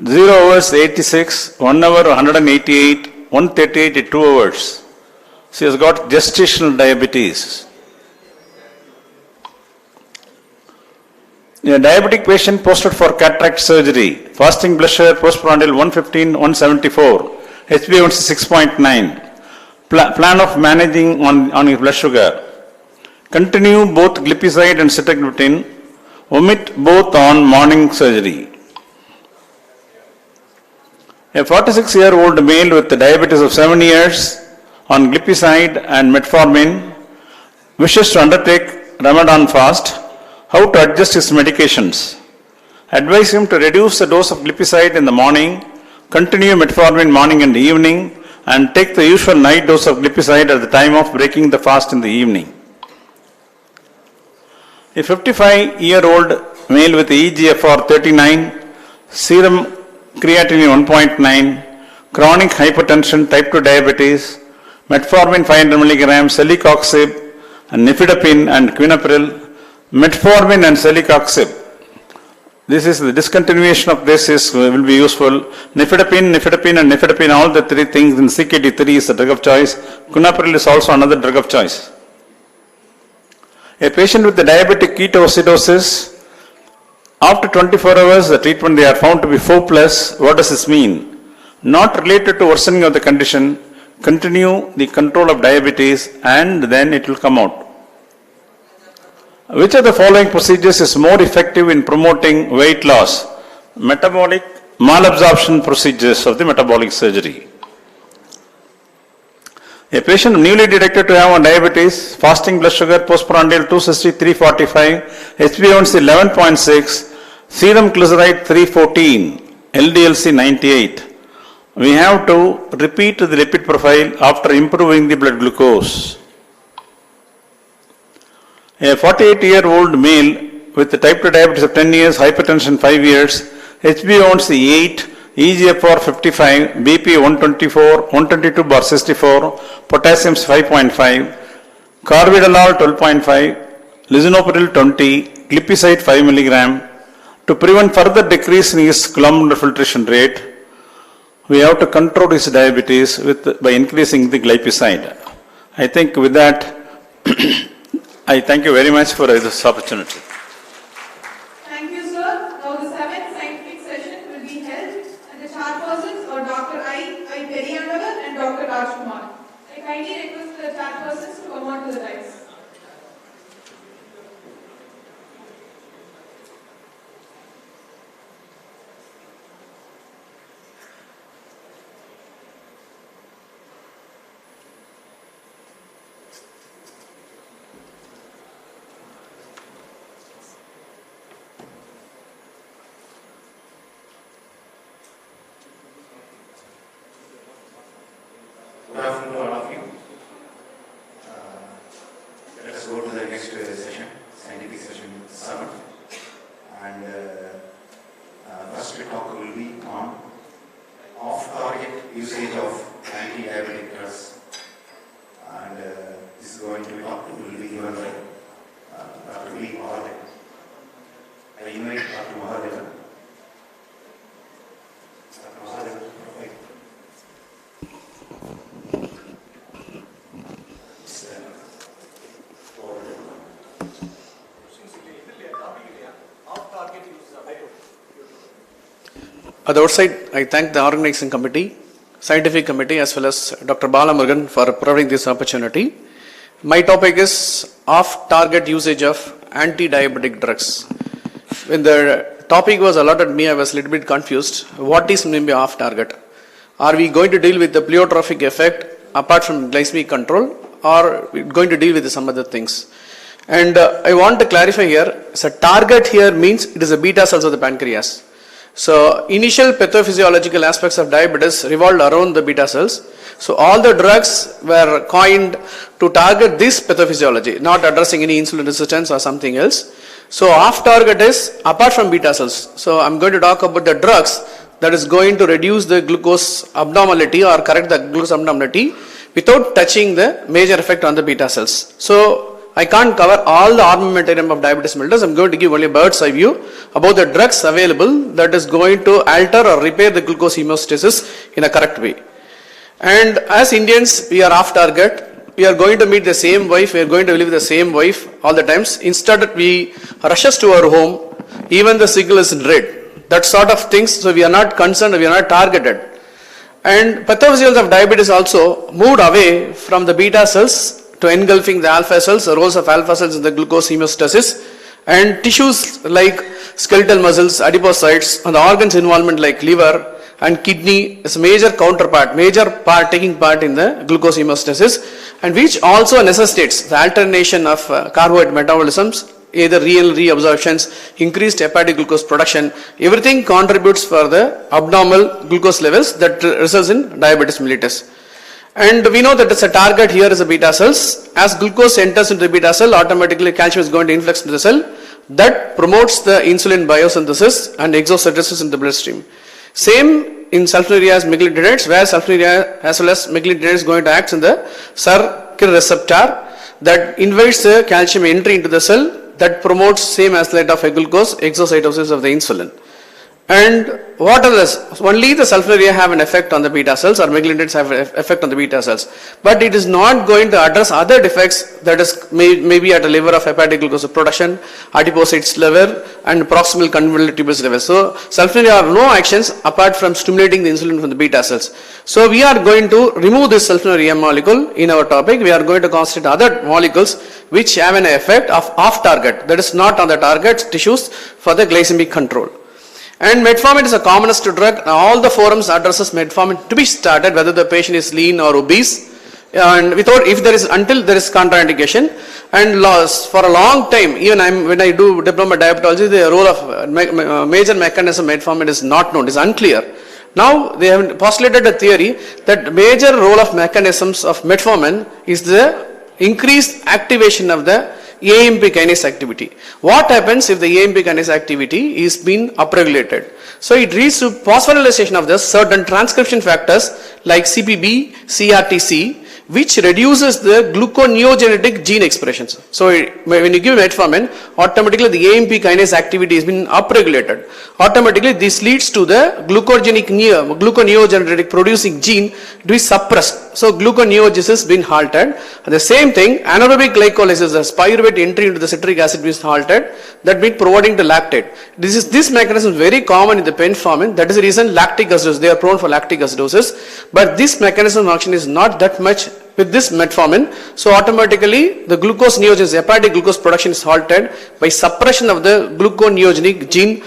0 hours 86, 1 hour 188, 138 2 hours. She has got gestational diabetes. A diabetic patient posted for cataract surgery, fasting blood sugar postprandial 115, 174, HbA1c 6.9. Plan of managing on his blood sugar. Continue both glipizide and sitagliptin. Omit both on morning surgery. A 46-year-old male with diabetes of 7 years on glipizide and metformin wishes to undertake Ramadan fast. How to adjust his medications? Advise him to reduce the dose of glipizide in the morning, continue metformin morning and evening, and take the usual night dose of glipizide at the time of breaking the fast in the evening. A 55-year-old male with EGFR 39, serum creatinine 1.9, chronic hypertension, type 2 diabetes, metformin 500 mg, celecoxib, and nifedipine and quinapril, metformin and celecoxib. This is the discontinuation of this will be useful. Nifedipine and nifedipine, all the three things in CKD3 is the drug of choice. Quinapril is also another drug of choice. A patient with the diabetic ketoacidosis, after 24 hours the treatment they are found to be 4+. What does this mean? Not related to worsening of the condition. Continue the control of diabetes and then it will come out. Which of the following procedures is more effective in promoting weight loss? Metabolic malabsorption procedures of the metabolic surgery. A patient newly detected to have diabetes, fasting blood sugar postprandial 260 345, HbA1c 11.6, serum glyceride 314, LDLC 98. We have to repeat the lipid profile after improving the blood glucose. A 48-year-old male with type 2 diabetes of 10 years, hypertension 5 years, HbA1c 8, EGFR 55, BP 124, 122/64, potassium 5.5, carvedilol 12.5, lisinopril 20, glipizide 5 mg. To prevent further decrease in his glomerular filtration rate, we have to control his diabetes by increasing the glipizide. I think with that, I thank you very much for this opportunity. Thank you, sir. Now the seventh scientific session will be held, and the chairpersons are Dr. I. Periyandavar and Dr. Rajkumar. I kindly request the chairpersons to come on to the dais. Good afternoon to all of you. Let us go to the next session, scientific session 7. And first talk will be on off-target usage of anti-diabetic drugs. And this is going to be talked to, will be given by Dr. V. Mahadevan. I invite Dr. Mahadevan. Dr. Mahadevan. At the outside, I thank the organizing committee, scientific committee, as well as Dr. Balamurugan for providing this opportunity. My topic is off-target usage of anti-diabetic drugs. When the topic was allotted to me, I was a little bit confused. What is maybe off-target? Are we going to deal with the pleiotropic effect apart from glycemic control, or we going to deal with some other things? And I want to clarify here, so target here means it is a beta cells of the pancreas. So initial pathophysiological aspects of diabetes revolved around the beta cells. So all the drugs were coined to target this pathophysiology, not addressing any insulin resistance or something else. So off target is apart from beta cells. So I'm going to talk about the drugs that is going to reduce the glucose abnormality or correct the glucose abnormality without touching the major effect on the beta cells. So I can't cover all the armamentarium of diabetes mellitus. I'm going to give only a bird's eye view about the drugs available that is going to alter or repair the glucose homeostasis in a correct way. And as Indians, we are off target. We are going to meet the same wife. We are going to live with the same wife all the times. Instead, we rushes to our home. even the signal is in red. That sort of things, so we are not concerned, we are not targeted. And pathophysiology of diabetes also moved away from the beta cells to engulfing the alpha cells, the roles of alpha cells in the glucose homeostasis, and tissues like skeletal muscles, adipocytes, and the organs involvement like liver and kidney is a major counterpart, taking part in the glucose homeostasis, and which also necessitates the alternation of carbohydrate metabolisms, either reabsorptions, increased hepatic glucose production, everything contributes for the abnormal glucose levels that results in diabetes mellitus. And we know that it's a target here is the beta cells. As glucose enters into the beta cell, automatically calcium is going to influx into the cell. That promotes the insulin biosynthesis and exocytosis in the bloodstream. Same in sulfonylurea as meglitinides, where sulfonylurea as well as meglitinides is going to act in the circular receptor that invites the calcium entry into the cell, that promotes same as that of a glucose exocytosis of the insulin. And what are this? Only the sulfonylurea have an effect on the beta cells, or meglitinides have an effect on the beta cells. But it is not going to address other defects, that is maybe at a level of hepatic glucose production, adipocytes level, and proximal convoluted tubules level. So sulfonylurea have no actions apart from stimulating the insulin from the beta cells. So we are going to remove this sulfonylurea molecule in our topic. We are going to concentrate other molecules which have an effect of off target, that is not on the target tissues, for the glycemic control. And metformin is a commonest drug. All the forums addresses metformin to be started whether the patient is lean or obese, and without, if there is, until there is contraindication. And for a long time, even when I do diploma diabetology, the role of major mechanism of metformin is not known, is unclear. Now they have postulated a theory that major role of mechanisms of metformin is the increased activation of the AMP kinase activity. What happens if the AMP kinase activity is being upregulated? So it leads to phosphorylation of the certain transcription factors like CPB, CRTC, which reduces the gluconeogenetic gene expressions. So when you give metformin, automatically the AMP kinase activity has been upregulated. Automatically this leads to the gluconeogenetic producing to be suppressed. So gluconeogenesis has been halted. At the same thing, anaerobic glycolysis, the pyruvate entry into the citric acid is halted, that means providing the lactate. This mechanism is very common in the metformin. That is the reason lactic acidosis, they are prone for lactic acidosis. But this mechanism of action is not that much with this metformin. So automatically the glucose neogenesis, hepatic glucose production is halted by suppression of the gluconeogenic gene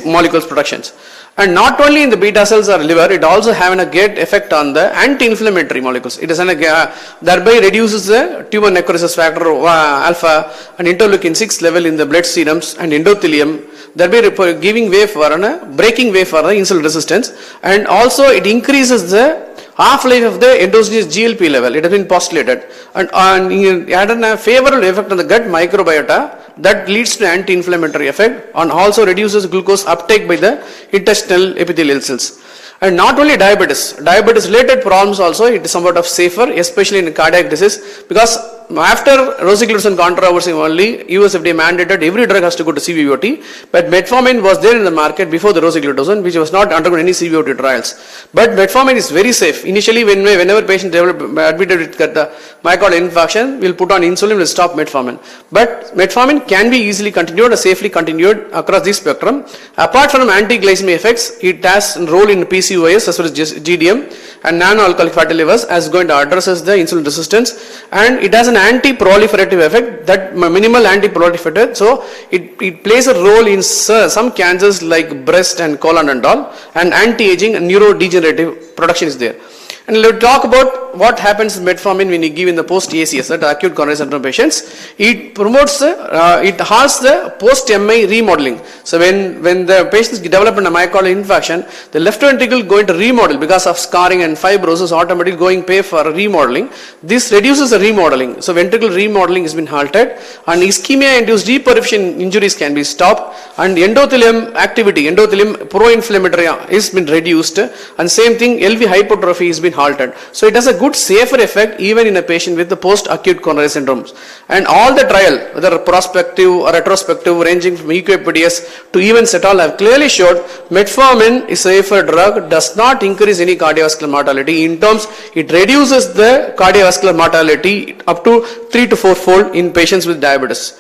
molecules productions. And not only in the beta cells or liver, it also having a great effect on the anti-inflammatory molecules. It is thereby reduces the tumor necrosis factor alpha and interleukin 6 level in the blood serums and endothelium, thereby giving way for breaking way for the insulin resistance. And also it increases the half-life of the endogenous GLP level. It has been postulated, and it had a favorable effect on the gut microbiota that leads to anti-inflammatory effect, and also reduces glucose uptake by the intestinal epithelial cells. And not only diabetes related problems also, it is somewhat of safer, especially in cardiac disease, because after rosiglitazone controversy only, US FDA mandated every drug has to go to CVOT, but metformin was there in the market before the rosiglitazone, which was not undergone any CVOT trials. But metformin is very safe. Initially, whenever patient admitted with myocardial infarction, we'll put on insulin, we'll stop metformin. But metformin can be easily continued or safely continued across this spectrum. Apart from anti-glycemic effects, it has a role in PCOS as well as GDM and non-alcoholic fatty livers, as going to addresses the insulin resistance, and it has an anti-proliferative effect, that minimal anti-proliferative, so it plays a role in some cancers like breast and colon and all, and anti-aging and neurodegenerative production is there. And let's talk about what happens with metformin when you give in the post-ACS, that acute coronary syndrome patients. It promotes, it halts the post-MI remodeling. So when the patients develop a myocardial infarction, the left ventricle going to remodel because of scarring and fibrosis, automatically going pay for remodeling. This reduces the remodeling. So ventricular remodeling has been halted, and ischemia-induced deperfusion injuries can be stopped, and endothelium activity, endothelium pro-inflammatory has been reduced, and same thing, LV hypertrophy has been halted. So it has a good safer effect even in a patient with the post-acute coronary syndromes. And all the trial, whether prospective or retrospective, ranging from equipedias to even CETOL, have clearly showed metformin is a safer drug, does not increase any cardiovascular mortality. In terms, it reduces the cardiovascular mortality up to 3 to 4 fold in patients with diabetes.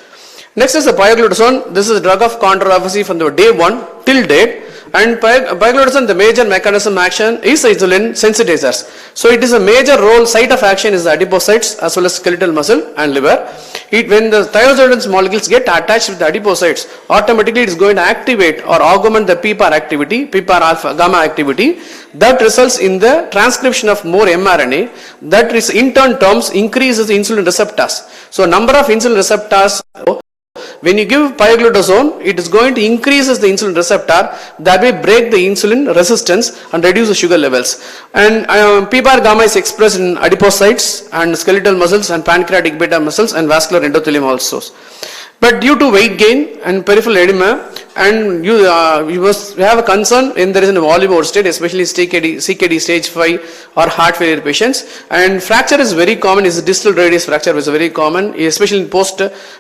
Next is the pioglitazone. This is a drug of controversy from the day 1 till date. And pioglitazone, the major mechanism action is insulin sensitizers. So it is a major role, site of action is the adipocytes as well as skeletal muscle and liver. When the thiazolidine molecules get attached with the adipocytes, automatically it is going to activate or augment the PPAR activity, PPAR alpha gamma activity. That results in the transcription of more mRNA. That is in turn terms increases the insulin receptors. So number of insulin receptors. When you give pioglitazone, it is going to increase the insulin receptor, that way break the insulin resistance and reduce the sugar levels. And PPAR gamma is expressed in adipocytes and skeletal muscles and pancreatic beta muscles and vascular endothelium also. But due to weight gain and peripheral edema, and you must have a concern when there is an volleyball state, especially CKD stage 5 or heart failure patients. And fracture is very common, is distal radius fracture is very common, especially in post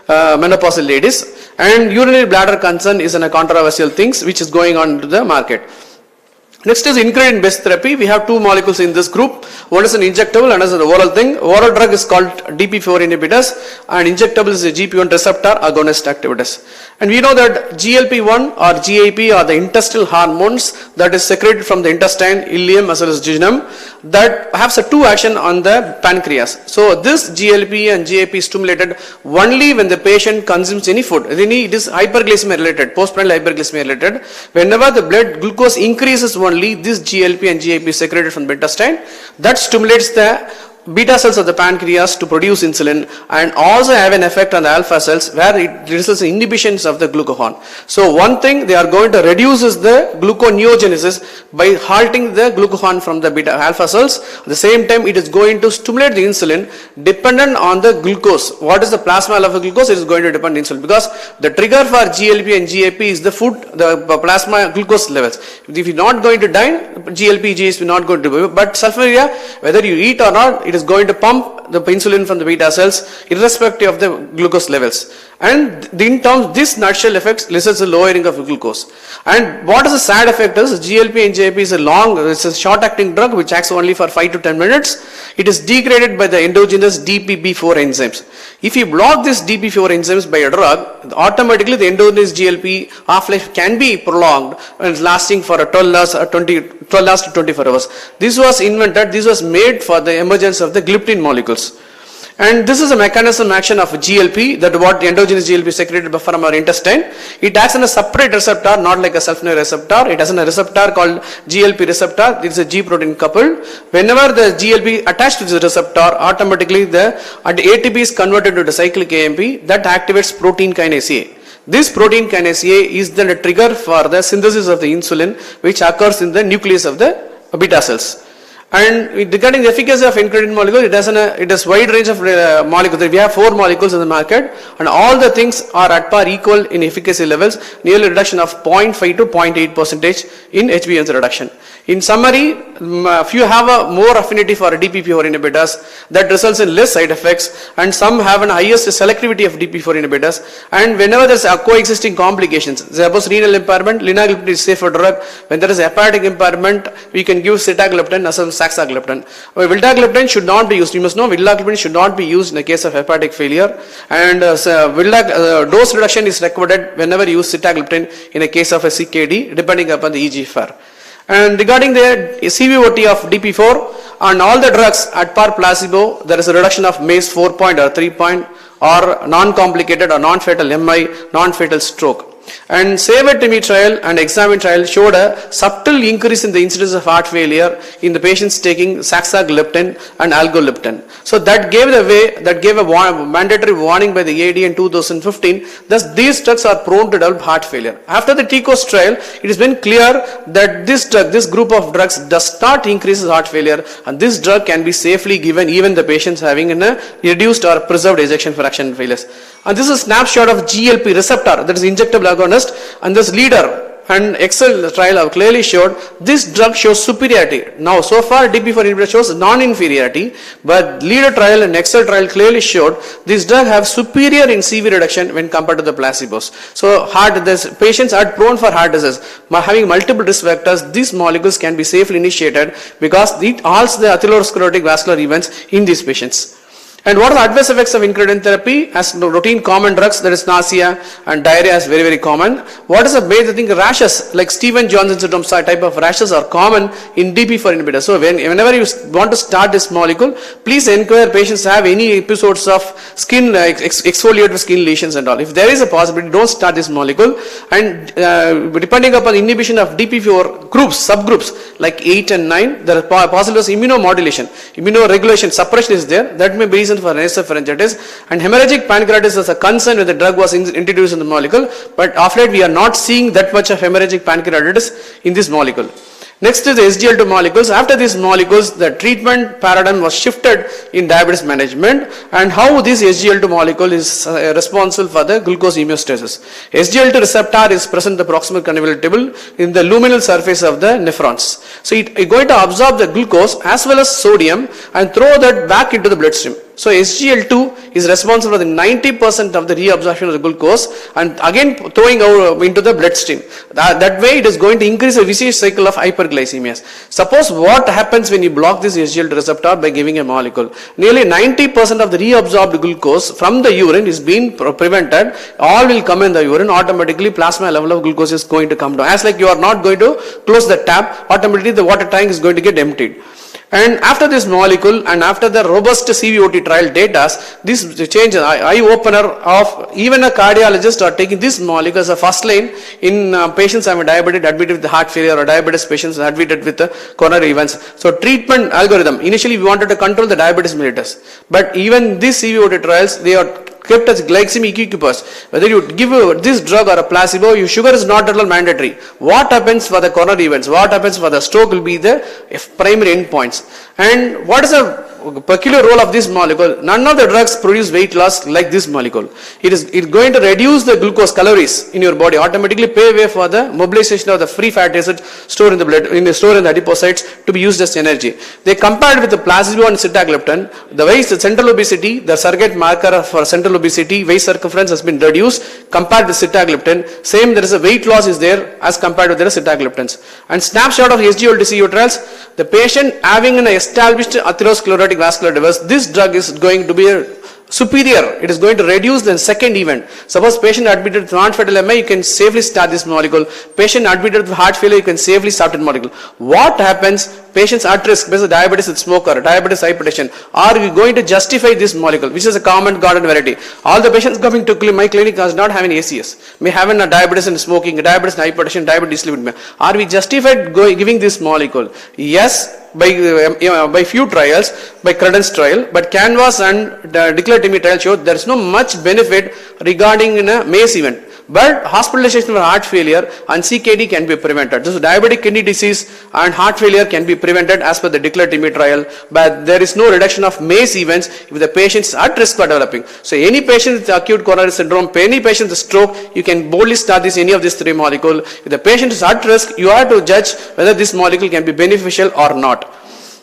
menopausal ladies. And urinary bladder concern is a controversial things which is going on to the market. Next is ingredient-based therapy. We have two molecules in this group. One is an injectable, another is an oral thing. Oral drug is called DP4 inhibitors, and injectable is a GP1 receptor agonist activities. And we know that GLP-1 or GIP are the intestinal hormones that is secreted from the intestine, ileum as well as jejunum, that has a two action on the pancreas. So this GLP and GIP is stimulated only when the patient consumes any food. It is hyperglycemia related, postprandial hyperglycemia related. Whenever the blood glucose increases, only this GLP and GIP is secreted from the intestine. That stimulates the beta cells of the pancreas to produce insulin, and also have an effect on the alpha cells where it results in inhibitions of the glucagon. So one thing, they are going to reduce the gluconeogenesis by halting the glucagon from the beta alpha cells. At the same time, it is going to stimulate the insulin dependent on the glucose. What is the plasma level of glucose? It is going to depend on insulin, because the trigger for GLP and GIP is the food, the plasma glucose levels. If you are not going to dine, GLP, GIP is not going to do. But sulfonylurea, whether you eat or not, it is going to pump the insulin from the beta cells irrespective of the glucose levels. And in terms, this nutshell effects results in lowering of glucose. And what is the side effect is, GLP and GIP is it's a short acting drug which acts only for 5 to 10 minutes. It is degraded by the endogenous DPP4 enzymes. If you block this DPP4 enzymes by a drug, automatically the endogenous GLP half-life can be prolonged and lasting for 12 hours to 24 hours. This was invented, this was made for the emergence of the gliptin molecules. And this is a mechanism action of GLP, that what the endogenous GLP is secreted from our intestine. It acts on a separate receptor, not like a sulfonylurea receptor. It has a receptor called GLP receptor. It is a G protein coupled. Whenever the GLP attached to this receptor, automatically the ATP is converted to the cyclic AMP that activates protein kinase A. This protein kinase A is then a trigger for the synthesis of the insulin, which occurs in the nucleus of the beta cells. And regarding the efficacy of incretin molecule, it has wide range of molecules. We have 4 molecules in the market, and all the things are at par equal in efficacy levels, nearly reduction of 0.5 to 0.8% in HbA1c reduction. In summary, if you have a more affinity for DPP4 inhibitors, that results in less side effects, and some have an highest selectivity of DPP4 inhibitors. And whenever there is a coexisting complications, suppose renal impairment, linagliptin is safer drug. When there is hepatic impairment, we can give sitagliptin as well as saxagliptin. Vildagliptin should not be used. You must know vildagliptin should not be used in the case of hepatic failure. And dose reduction is recommended whenever you use sitagliptin in a case of a CKD, depending upon the EGFR. And regarding the CVOT of DP4 and all the drugs at par placebo, there is a reduction of MACE 4 point or 3 point or non-complicated or non-fatal MI, non-fatal stroke. And SAVE-AT-ME trial and EXAMINE trial showed a subtle increase in the incidence of heart failure in the patients taking saxagliptin and algoliptin. So that gave a mandatory warning by the AD in 2015. Thus, these drugs are prone to develop heart failure. After the TCOS trial, it has been clear that this group of drugs does not increase heart failure, and this drug can be safely given even the patients having a reduced or preserved ejection fraction failures. And this is a snapshot of GLP receptor, that is injectable agonist, and this leader and Excel trial have clearly showed this drug shows superiority. Now, so far DP4 inhibitor shows non-inferiority, but leader trial and Excel trial clearly showed this drug have superior in CV reduction when compared to the placebos. So, patients are prone for heart disease, having multiple risk factors. These molecules can be safely initiated because it halts the atherosclerotic vascular events in these patients. And what are the adverse effects of incretin therapy? As routine common drugs, that is nausea and diarrhea is very, very common. What is the major thing? Rashes, like Stevens-Johnson syndrome type of rashes are common in DP4 inhibitors. So whenever you want to start this molecule, please inquire patients have any episodes of skin, exfoliated skin lesions and all. If there is a possibility, don't start this molecule. And depending upon inhibition of DP4 groups, subgroups, like 8 and 9, there are possible immunomodulation, immunoregulation, suppression is there. That may be reason for nasopharyngitis. And hemorrhagic pancreatitis is a concern when the drug was introduced in the molecule, but of late we are not seeing that much of hemorrhagic pancreatitis in this molecule. Next is the SGLT2 molecules. After these molecules, the treatment paradigm was shifted in diabetes management, and how this SGLT2 molecule is responsible for the glucose homeostasis. SGLT2 receptor is present in the proximal convolutional in the luminal surface of the nephrons. So it is going to absorb the glucose as well as sodium and throw that back into the bloodstream. So SGL2 is responsible for the 90% of the reabsorption of the glucose and again throwing out into the bloodstream. That way it is going to increase the vicious cycle of hyperglycemias. Suppose what happens when you block this SGL2 receptor by giving a molecule? Nearly 90% of the reabsorbed glucose from the urine is being prevented. All will come in the urine. Automatically plasma level of glucose is going to come down. As like you are not going to close the tap, automatically the water tank is going to get emptied. And after this molecule and after the robust CVOT trial data, this change eye opener of even a cardiologist are taking this molecule as a first line in patients having diabetes admitted with heart failure or diabetes patients admitted with coronary events. So treatment algorithm, initially we wanted to control the diabetes mellitus, but even these CVOT trials, they are kept as glycemic equippers. Whether you give this drug or a placebo, your sugar is not at all mandatory. What happens for the coronary events, what happens for the stroke will be the primary endpoints. And what is the peculiar role of this molecule? None of the drugs produce weight loss like this molecule. It is going to reduce the glucose calories in your body, automatically pave way for the mobilization of the free fatty acids stored in the blood, stored in the adipocytes to be used as energy. They compared with the placebo and sitagliptin. The waist central obesity, the surrogate marker for central obesity, waist circumference has been reduced compared with sitagliptin. Same, there is a weight loss is there as compared with the sitagliptins. And snapshot of SGLT trials, the patient having an established atherosclerotic vascular disease, this drug is going to be superior. It is going to reduce the second event. Suppose patient admitted with non-fatal MI, you can safely start this molecule. Patient admitted with heart failure, you can safely start this molecule. What happens? Patients at risk because of diabetes with smoker, diabetes hypertension. Are we going to justify this molecule, which is a common garden variety? All the patients coming to my clinic does not have an ACS, may have a diabetes and smoking, diabetes and hypertension, diabetes dyslipidemia. Are we justified giving this molecule? Yes, by few trials, by Credence trial, but Canvas and Declare-TIMI trial showed there is no much benefit regarding in a MACE event. But hospitalization for heart failure and CKD can be prevented. So diabetic kidney disease and heart failure can be prevented as per the Declare-TIMI trial, but there is no reduction of MACE events if the patient is at risk for developing. So any patient with acute coronary syndrome, any patient with stroke, you can boldly start any of these three molecules. If the patient is at risk, you have to judge whether this molecule can be beneficial or not.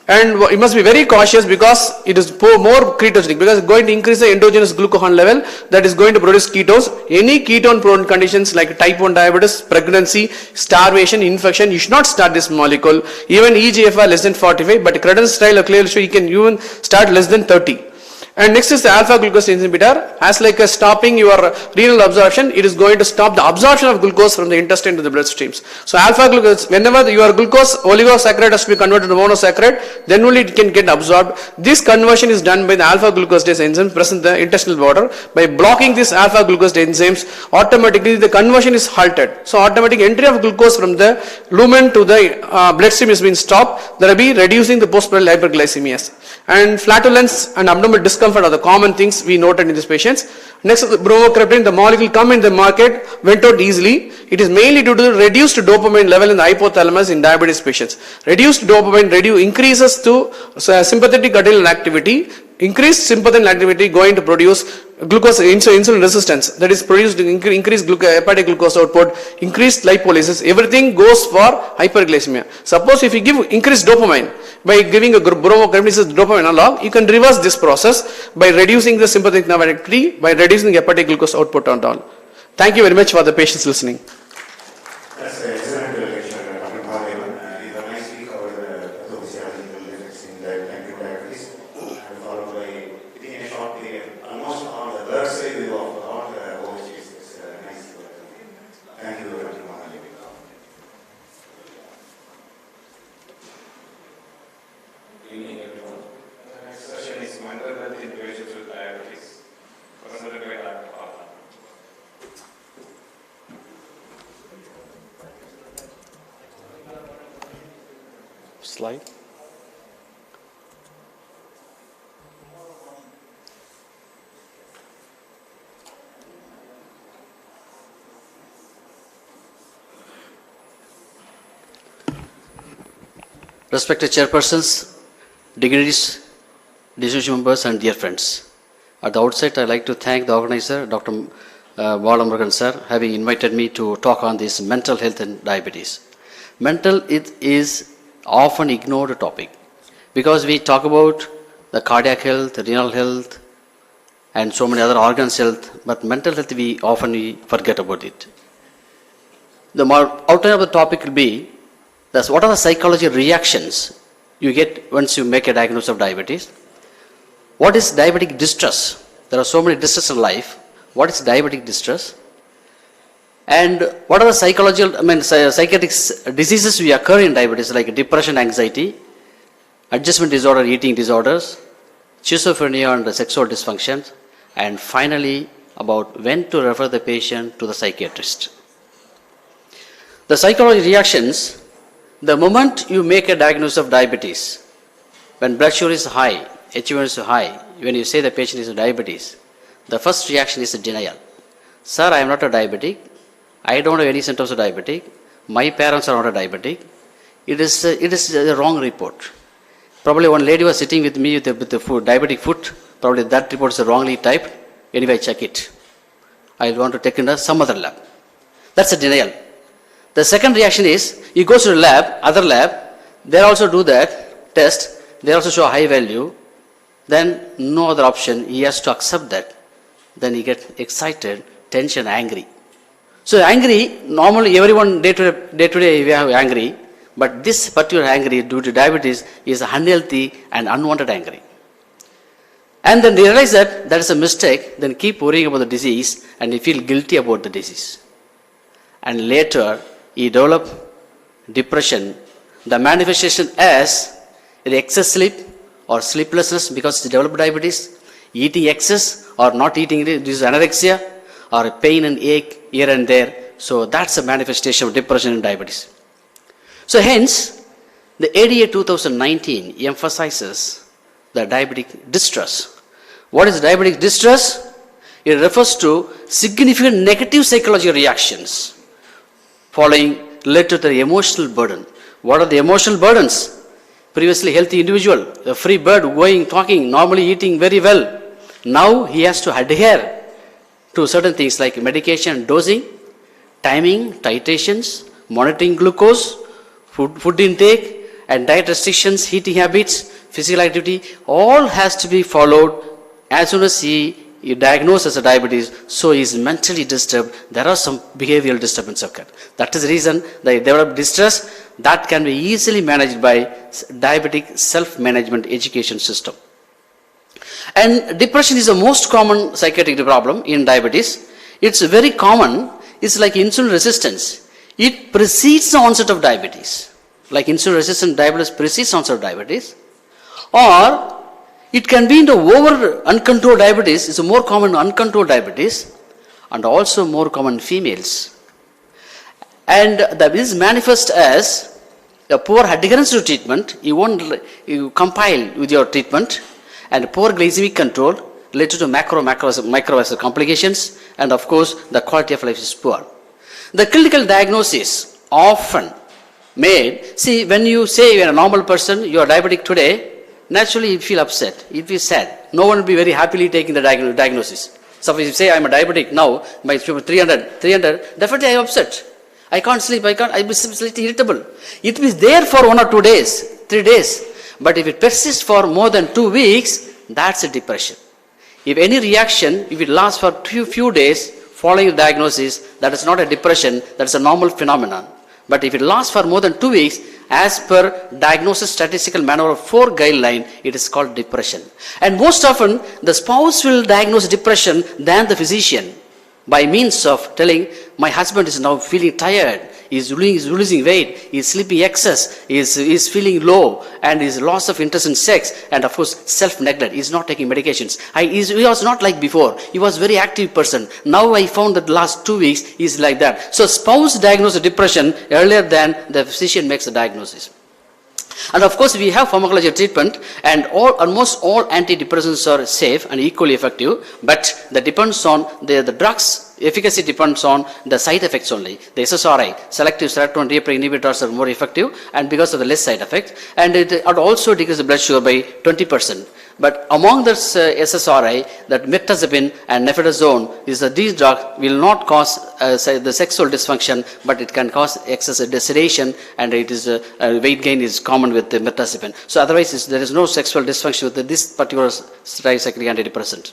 And you must be very cautious because it is more ketogenic, because it's going to increase the endogenous glucagon level that is going to produce ketones. Any ketone prone conditions like type 1 diabetes, pregnancy, starvation, infection, you should not start this molecule. Even EGFR less than 45, but Credence trial clearly show you can even start less than 30. And next is the alpha glucose inhibitor. As like stopping your renal absorption, it is going to stop the absorption of glucose from the intestine to the bloodstreams. So alpha glucose, whenever your glucose oligosaccharide has to be converted to monosaccharide, then only it can get absorbed. This conversion is done by the alpha glucosidase enzyme present in the intestinal border. By blocking this alpha glucosidase enzymes, automatically the conversion is halted. So automatic entry of glucose from the lumen to the bloodstream is being stopped. There will be reducing the postprandial hyperglycemias. And flatulence and abdominal discomfort are the common things we noted in these patients. Next, bromocriptine, the molecule come in the market, went out easily. It is mainly due to the reduced dopamine level in the hypothalamus in diabetes patients. Reduced dopamine increases to sympathetic adrenal activity. Increased sympathetic activity going to produce glucose insulin resistance, that is produced increased hepatic glucose output, increased lipolysis. Everything goes for hyperglycemia. Suppose if you give increased dopamine by giving a bromocriptine, this is dopamine analog, you can reverse this process by reducing the sympathetic nerve activity, by reducing the hepatic glucose output and all. Thank you very much for the patience listening. That's an excellent lecture, Dr. Bhagan. You have nicely covered the pathophysiological effects in type 2 diabetes, and followed by the mental health in patients with diabetes. Presented by Dr. Bala. Slide. Respected chairpersons, dignitaries, distinguished members and dear friends. At the outset, I'd like to thank the organizer, Dr. Bala sir, having invited me to talk on this mental health and diabetes. Mental it is often ignored topic because we talk about the cardiac health, renal health, and so many other organs health, but mental health we often forget about it. The outline of the topic will be that's what are the psychological reactions you get once you make a diagnosis of diabetes. What is diabetic distress? There are so many distress in life. What is diabetic distress? And what are the psychiatric diseases we occur in diabetes like depression, anxiety, adjustment disorder, eating disorders, schizophrenia and sexual dysfunction, and finally about when to refer the patient to the psychiatrist. The psychological reactions, the moment you make a diagnosis of diabetes, when blood sugar is high, HbA1c is high, when you say the patient is diabetes, the first reaction is denial. Sir, I am not a diabetic. I don't have any symptoms of diabetic. My parents are not a diabetic. It is a wrong report. Probably one lady was sitting with me with the foot, diabetic foot. Probably that report is wrongly typed. Anyway, check it. I want to take in some other lab. That's a denial. The second reaction is, he goes to the lab, other lab, they also do that test, they also show a high value, then no other option, he has to accept that. Then he gets excited, tension, angry. So angry, normally everyone day to day we have angry, but this particular angry due to diabetes is unhealthy and unwanted angry. And then they realize that is a mistake, then keep worrying about the disease and they feel guilty about the disease. And later, he develop depression. The manifestation as excess sleep or sleeplessness because he developed diabetes, eating excess or not eating, this is anorexia, or pain and ache here and there. So that's a manifestation of depression and diabetes. So hence, the ADA 2019 emphasizes the diabetic distress. What is diabetic distress? It refers to significant negative psychological reactions following led to the emotional burden. What are the emotional burdens? Previously healthy individual, a free bird going, talking, normally eating very well. Now he has to adhere to certain things like medication dosing, timing, titrations, monitoring glucose, food intake, and diet restrictions, eating habits, physical activity, all has to be followed as soon as he diagnosed as a diabetes, so he is mentally disturbed. There are some behavioral disturbances occur. That is the reason they develop distress that can be easily managed by diabetic self-management education system. And depression is the most common psychiatric problem in diabetes. It's very common. It's like insulin resistance. It precedes the onset of diabetes. Like insulin resistant diabetes precedes onset of diabetes. Or it can be in the over uncontrolled diabetes. It's more common in uncontrolled diabetes and also more common in females. And this manifests as a poor adherence to treatment. You compile with your treatment, and poor glycemic control related to macrovascular complications, and of course the quality of life is poor. The clinical diagnosis often made, see, when you say you're a normal person, you're diabetic today, naturally you feel upset, you feel sad. No one will be very happily taking the diagnosis. So if you say I'm a diabetic now, my sugar 300, definitely I'm upset. I can't sleep, I'm slightly irritable. It is there for 1 or 2 days, 3 days. But if it persists for more than 2 weeks, that's a depression. If any reaction, if it lasts for few days following the diagnosis, that is not a depression, that's a normal phenomenon. But if it lasts for more than 2 weeks, as per Diagnosis Statistical Manual 4 guideline, it is called depression. And most often, the spouse will diagnose depression than the physician. by means of telling, my husband is now feeling tired, is losing weight, is sleeping excess, is feeling low, and is loss of interest in sex, and of course self-neglect, is not taking medications. He was not like before, he was very active person. Now I found that last 2 weeks he is like that. So spouse diagnosed depression earlier than the physician makes the diagnosis. And of course, we have pharmacological treatment, and almost all antidepressants are safe and equally effective, but that depends on the drugs. Efficacy depends on the side effects only. The SSRI, selective serotonin reuptake inhibitors, are more effective, and because of the less side effect, and it also decreases the blood sugar by 20%. But among the SSRI, that mirtazapine and nefentazone, is that these drugs will not cause the sexual dysfunction, but it can cause excessive desiccation, and it is weight gain is common with the mirtazapine. So otherwise, there is no sexual dysfunction with this particular tricyclic antidepressant.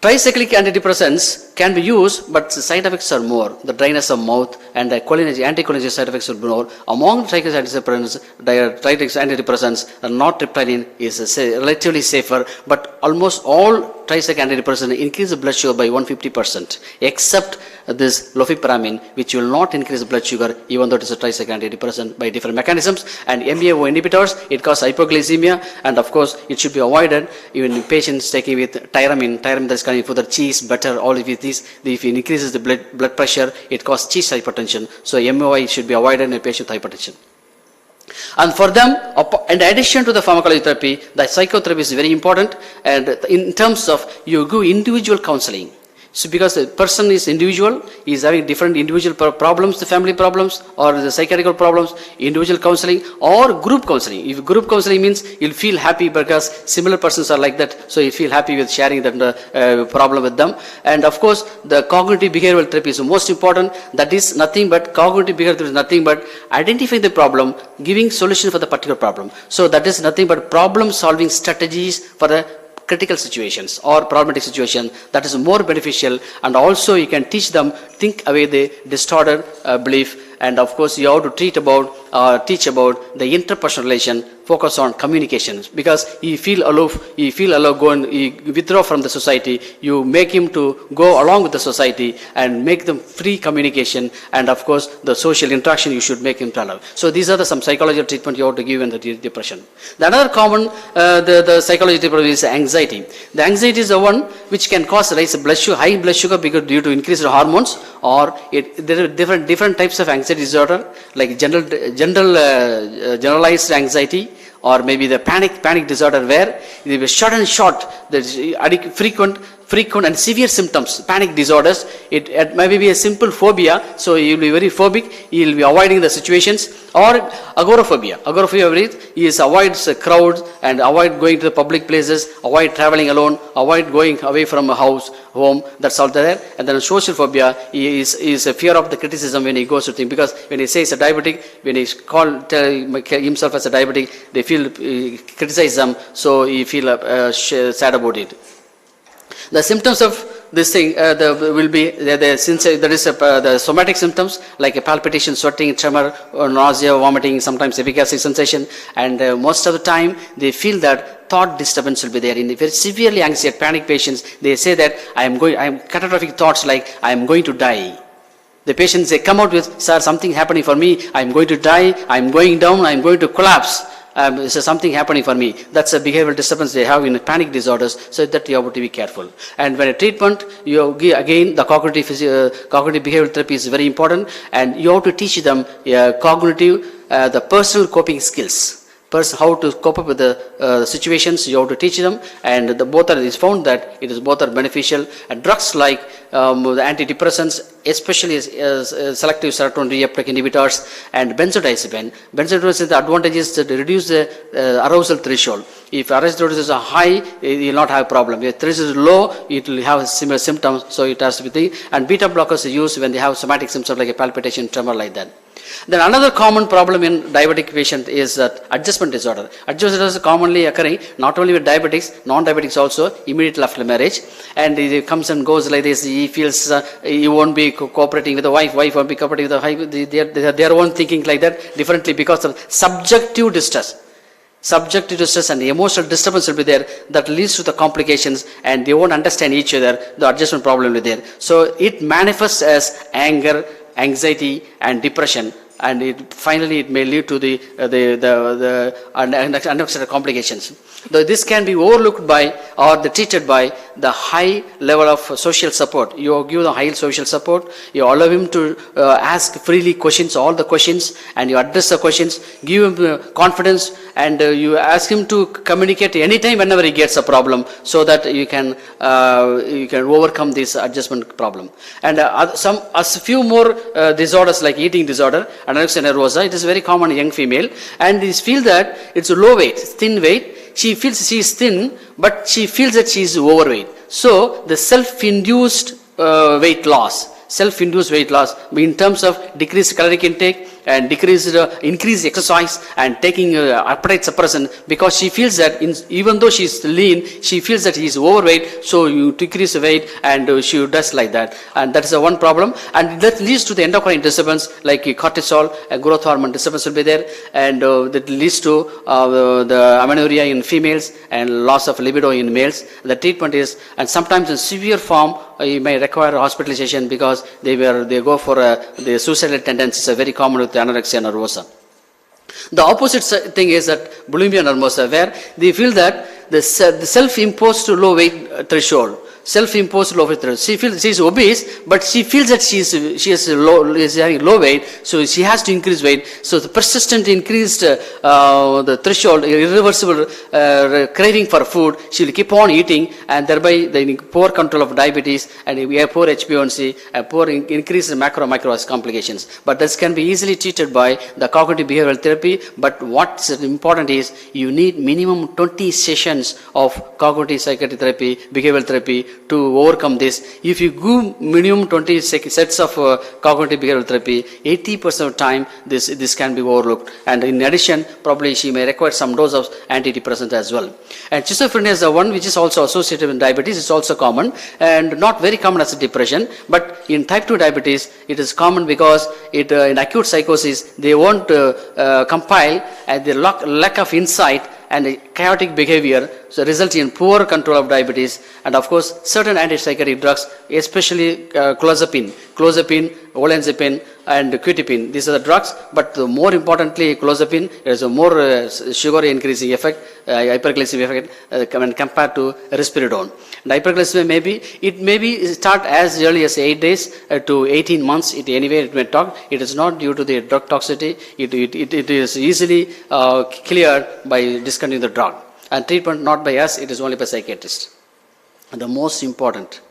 Tricyclic antidepressants can be used, but the side effects are more. The dryness of mouth and the anticholinergic side effects are more. Among tricyclic antidepressants, nortriptyline is relatively safer, but almost all tricyclic antidepressants increase the blood sugar by 150%, except this lofipramine, which will not increase the blood sugar, even though it is a tricyclic antidepressant, by different mechanisms. And MAO inhibitors, it causes hypoglycemia, and of course, it should be avoided even in patients taking with tyramine that is coming for the cheese, butter, all of these. If it increases the blood pressure, it causes cheese hypertension. So MOI should be avoided in a patient with hypertension. And for them, in addition to the pharmacology therapy, the psychotherapy is very important, and in terms of you do individual counseling. So because the person is individual, he is having different individual problems, the family problems, or the psychiatric problems, individual counseling or group counseling. If group counseling means you'll feel happy because similar persons are like that, so you feel happy with sharing that problem with them. And of course, the cognitive behavioral therapy is the most important. That is nothing but, cognitive behavioral therapy is nothing but identifying the problem, giving solution for the particular problem. So that is nothing but problem solving strategies for the critical situations or problematic situations. That is more beneficial, and also you can teach them, think away the distorted belief. And of course, you have to teach about the interpersonal relation, focus on communications, because you feel aloof, you withdraw from the society, you make him to go along with the society and make them free communication, and of course, the social interaction you should make him to allow. So these are some psychological treatment you have to give in the depression. The another common, the psychology treatment is anxiety. The anxiety is the one which can cause rise of high blood sugar because due to increased hormones, or there are different types of anxiety disorder, like generalized anxiety, or maybe the panic disorder, where there is short, there's frequent and severe symptoms, panic disorders. It may be a simple phobia, so you will be very phobic, you will be avoiding the situations. Or agoraphobia. Agoraphobia is avoids crowds and avoid going to the public places, avoid traveling alone, avoid going away from a home, that's all there. And then social phobia is a fear of the criticism when he goes to things, because when he says a diabetic, when he tell himself as a diabetic, they feel criticize them, so he feel sad about it. The symptoms of this thing will be since there is the somatic symptoms like a palpitation, sweating, tremor, or nausea, vomiting, sometimes epigastric sensation, and most of the time they feel that thought disturbance will be there. In very severely anxious panic patients, they say that I am catastrophic thoughts like I am going to die. The patients, they come out with, sir, something happening for me, I am going to die, I am going down, I am going to collapse. So something happening for me. That's a behavioral disturbance they have in panic disorders, so that you have to be careful. And when a treatment, you give, again, the cognitive behavioral therapy is very important, and you have to teach them the personal coping skills. How to cope up with the situations, you have to teach them, and it's found that it is both are beneficial. And drugs like the antidepressants, especially selective serotonin reuptake inhibitors, and benzodiazepine. Benzodiazepine, the advantage is to reduce the arousal threshold. If arousal threshold is high, it will not have a problem. If threshold is low, it will have similar symptoms, so it has to be the. And beta blockers are used when they have somatic symptoms like a palpitation, tremor, like that. Then another common problem in diabetic patient is that adjustment disorder. Adjustment disorder is commonly occurring not only with diabetics, non-diabetics also, immediately after marriage. And it comes and goes like this. He feels he won't be cooperating with the wife won't be cooperating with the wife. Their own thinking like that differently because of subjective distress. subject to stress and emotional disturbance will be there that leads to the complications and they won't understand each other, the adjustment problem will be there. So it manifests as anger, anxiety and depression, and finally it may lead to the unexpected complications. Though this can be overlooked by or treated by the high level of social support. You give the high social support, you allow him to ask freely questions, all the questions, and you address the questions, give him confidence, and you ask him to communicate anytime whenever he gets a problem, so that you can overcome this adjustment problem. And a few more disorders like eating disorder, anorexia nervosa, it is very common in young female, and they feel that it's low weight, thin weight. She feels she is thin, but she feels that she is overweight. So the self-induced weight loss in terms of decreased caloric intake and increased exercise and taking appetite suppressant, because she feels that even though she is lean, she feels that he is overweight, so you decrease the weight and she does like that. And that is the one problem, and that leads to the endocrine disturbance like cortisol, growth hormone disturbance will be there, and that leads to the amenorrhea in females and loss of libido in males. The treatment is, and sometimes in severe form, you may require hospitalization because they go for the suicidal tendencies are very common with anorexia nervosa. The opposite thing is that bulimia nervosa, where they feel that the self-imposed low weight threshold. Self-imposed low weight threshold. She feels she is obese, but she feels that she is having low weight, so she has to increase weight. So the persistent increased the threshold, irreversible craving for food, she will keep on eating, and thereby the poor control of diabetes, and we have poor HbA1c, and poor increase in macro complications. But this can be easily treated by the cognitive behavioral therapy. But what's important is you need minimum 20 sessions of cognitive psychiatric therapy, behavioral therapy to overcome this. If you give minimum 20 sets of cognitive behavioral therapy, 80% of time this can be overlooked. And in addition, probably she may require some dose of antidepressant as well. And schizophrenia is the one which is also associated with diabetes. It's also common and not very common as a depression. But in type 2 diabetes, it is common because in acute psychosis, they won't compile, and the lack of insight and a chaotic behavior, so resulting in poor control of diabetes. And of course, certain antipsychotic drugs, especially clozapine, olanzapine, and quetiapine. These are the drugs, but more importantly, clozapine has a more sugar increasing effect, hyperglycemic effect when compared to risperidone. And hyperglycemia may be start as early as 8 days to 18 months. It may talk. It is not due to the drug toxicity. It is easily cleared by discontinuing the drug. And treatment not by us, it is only by psychiatrist. And the most important,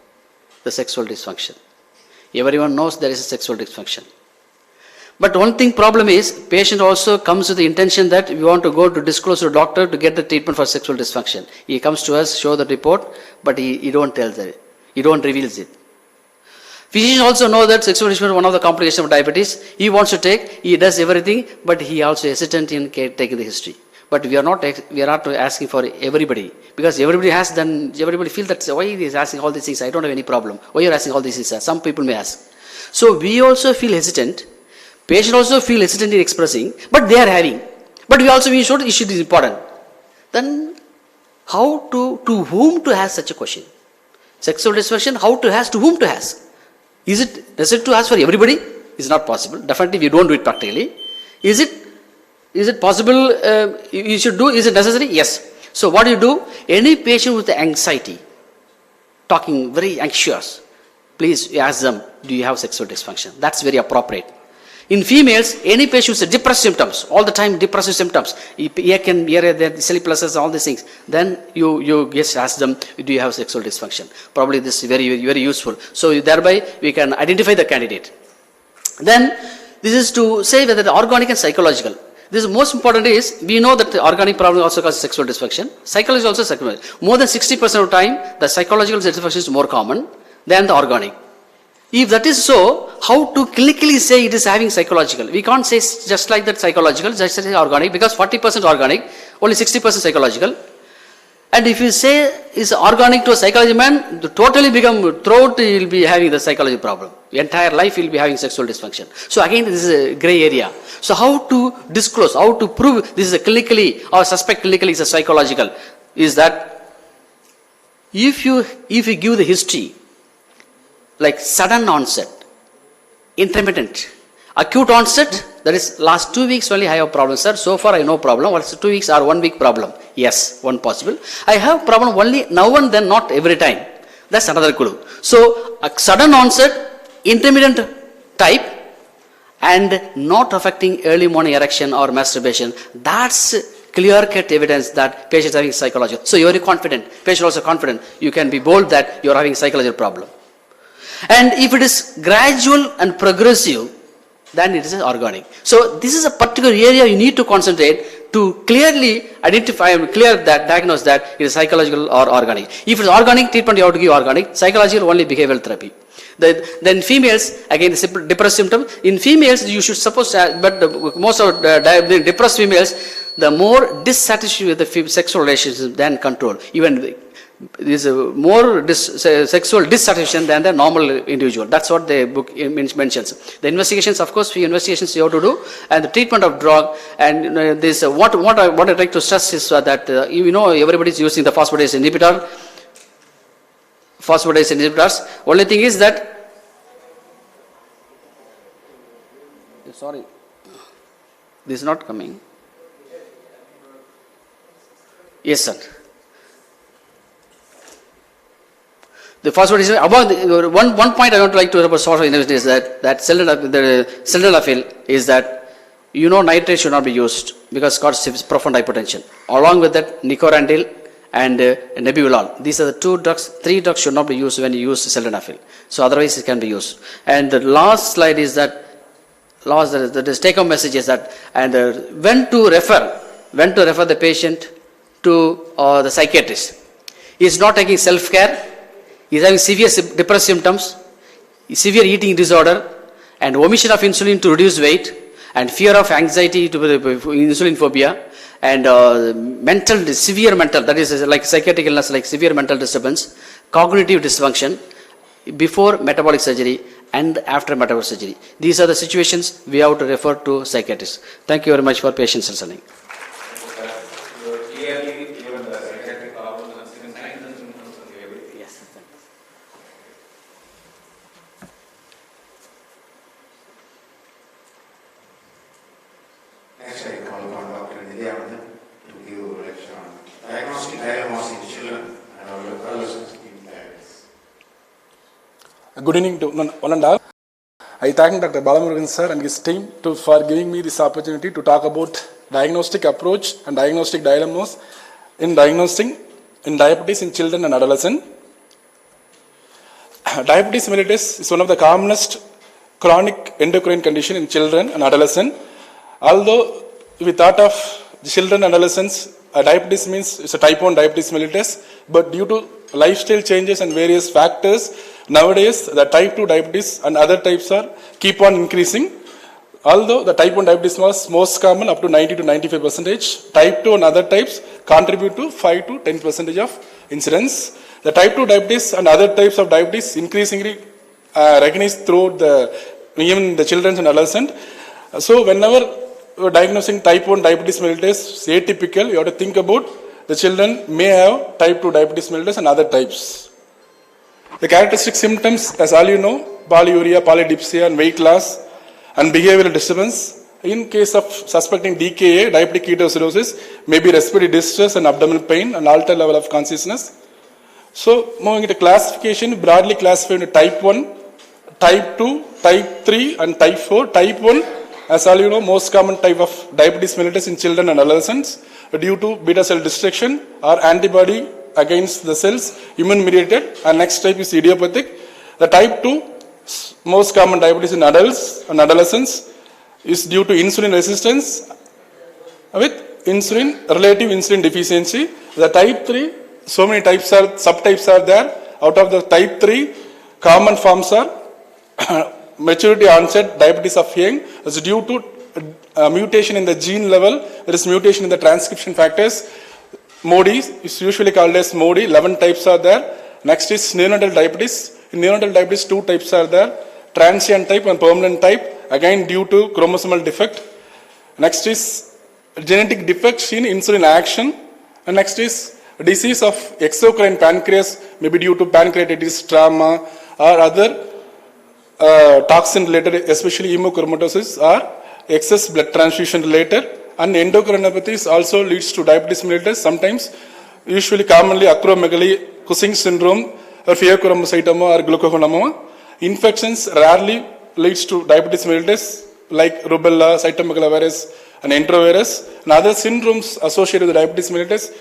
the sexual dysfunction. Everyone knows there is a sexual dysfunction. But one thing problem is, patient also comes with the intention that we want to go to disclose to a doctor to get the treatment for sexual dysfunction. He comes to us, show the report, but he don't tell that. He don't reveals it. Physicians also know that sexual dysfunction is one of the complications of diabetes. He wants to take, he does everything, but he also hesitant in taking the history. But we are not asking for everybody, because everybody feels that why he is asking all these things, I don't have any problem. Why you are asking all these things? Some people may ask. So we also feel hesitant. Patient also feel hesitant in expressing, but they are having. But we also issue is important. Then how to whom to ask such a question? Sexual dysfunction, how to ask, to whom to ask? Is it to ask for everybody? It's not possible. Definitely we don't do it practically. Is it possible you should do? Is it necessary? Yes. So what do you do? Any patient with anxiety, talking very anxious, please ask them, do you have sexual dysfunction? That's very appropriate. In females, any patient with depressive symptoms, all the time depressive symptoms, sleeplessness, all these things, then you just ask them, do you have sexual dysfunction? Probably this is very, very useful. So thereby we can identify the candidate. Then this is to say whether the organic and psychological. This is most important is, we know that the organic problem also causes sexual dysfunction. Psychology also psychological. More than 60% of the time, the psychological dysfunction is more common than the organic. If that is so, how to clinically say it is having psychological? We can't say just like that psychological, just say organic, because 40% organic, only 60% psychological. And if you say is organic to a psychology man, totally become, throughout he will be having the psychology problem. Entire life he will be having sexual dysfunction. So again, this is a gray area. So how to disclose, how to prove this is a clinically or suspect clinically is a psychological, is that if you give the history, like sudden onset, intermittent, acute onset, that is last 2 weeks only I have problem, sir. So far I no problem. What's 2 weeks or 1 week problem? Yes, one possible. I have problem only now and then, not every time. That's another clue. So a sudden onset, intermittent type, and not affecting early morning erection or masturbation. That's clear-cut evidence that patient is having psychological. So you are confident. Patient also confident. You can be bold that you are having psychological problem. And if it is gradual and progressive, then it is organic. So this is a particular area you need to concentrate to clearly identify and diagnose that it is psychological or organic. If it is organic treatment, you have to give organic. Psychological, only behavioral therapy. Then females, again, depressed symptom. In females, you should suppose, but most of the depressed females, the more dissatisfaction with the sexual relationship than control. Even there is more sexual dissatisfaction than the normal individual. That's what the book mentions. The investigations, of course, few investigations you have to do, and the treatment of drug. And this what I would like to stress is that everybody is using the phosphatase inhibitor. Phosphatase inhibitors. Only thing is that, sorry, this is not coming. Yes, sir. The phosphatase, about one point I want to like to report is that sildenafil is that nitrate should not be used because it causes profound hypertension. Along with that, nicorandil and nebuvolol. These are the 3 drugs should not be used when you use sildenafil. So otherwise it can be used. And the last slide is that, the take-home message is that, and when to refer the patient to the psychiatrist. He is not taking self-care. He is having severe depressive symptoms, severe eating disorder, and omission of insulin to reduce weight, and fear of anxiety to insulin phobia, and severe mental, that is like psychiatric illness, like severe mental disturbance, cognitive dysfunction, before metabolic surgery and after metabolic surgery. These are the situations we have to refer to psychiatrists. Thank you very much for patience listening. Next, I call upon Dr. Nidhyanand to give a lecture on diagnostic dilemmas in children and adolescents in diabetes. Good evening to one and all. I thank Dr. Balamurugan sir and his team for giving me this opportunity to talk about diagnostic approach and diagnostic dilemmas in diagnosing in diabetes in children and adolescents. Diabetes mellitus is one of the commonest chronic endocrine condition in children and adolescents. Although we thought of children and adolescents, diabetes means it's a type 1 diabetes mellitus, but due to lifestyle changes and various factors, nowadays the type 2 diabetes and other types keep on increasing. Although the type 1 diabetes was most common, up to 90 to 95%, type 2 and other types contribute to 5 to 10% of incidence. The type 2 diabetes and other types of diabetes increasingly recognized throughout even the children and adolescents. So whenever we're diagnosing type 1 diabetes mellitus atypical, you have to think about the children may have type 2 diabetes mellitus and other types. The characteristic symptoms, as all you know, polyuria, polydipsia, and weight loss, and behavioral disturbance. In case of suspecting DKA, diabetic ketoacidosis, may be respiratory distress and abdominal pain and altered level of consciousness. So moving into classification, broadly classified into type 1, type 2, type 3, and type 4. Type 1, as all you know, most common type of diabetes mellitus in children and adolescents due to beta cell destruction or antibody against the cells, immune mediated, and next type is idiopathic. The type 2, most common diabetes in adults and adolescents, is due to insulin resistance with relative insulin deficiency. The type 3, so many subtypes are there. Out of the type 3, common forms are maturity onset diabetes of young is due to mutation in the gene level. There is mutation in the transcription factors. MODI is usually called as MODI. 11 types are there. Next is neonatal diabetes. In neonatal diabetes, 2 types are there. Transient type and permanent type, again due to chromosomal defect. Next is genetic defects in insulin action. And next is disease of exocrine pancreas, maybe due to pancreatitis, trauma, or other toxin related, especially hemochromatosis or excess blood transfusion related. And endocrinopathies also leads to diabetes mellitus. Sometimes, usually commonly acromegaly, Cushing's syndrome, or pheochromocytoma or glucogonoma. Infections rarely leads to diabetes mellitus, like rubella, cytomegalovirus, and enterovirus. And other syndromes associated with diabetes mellitus,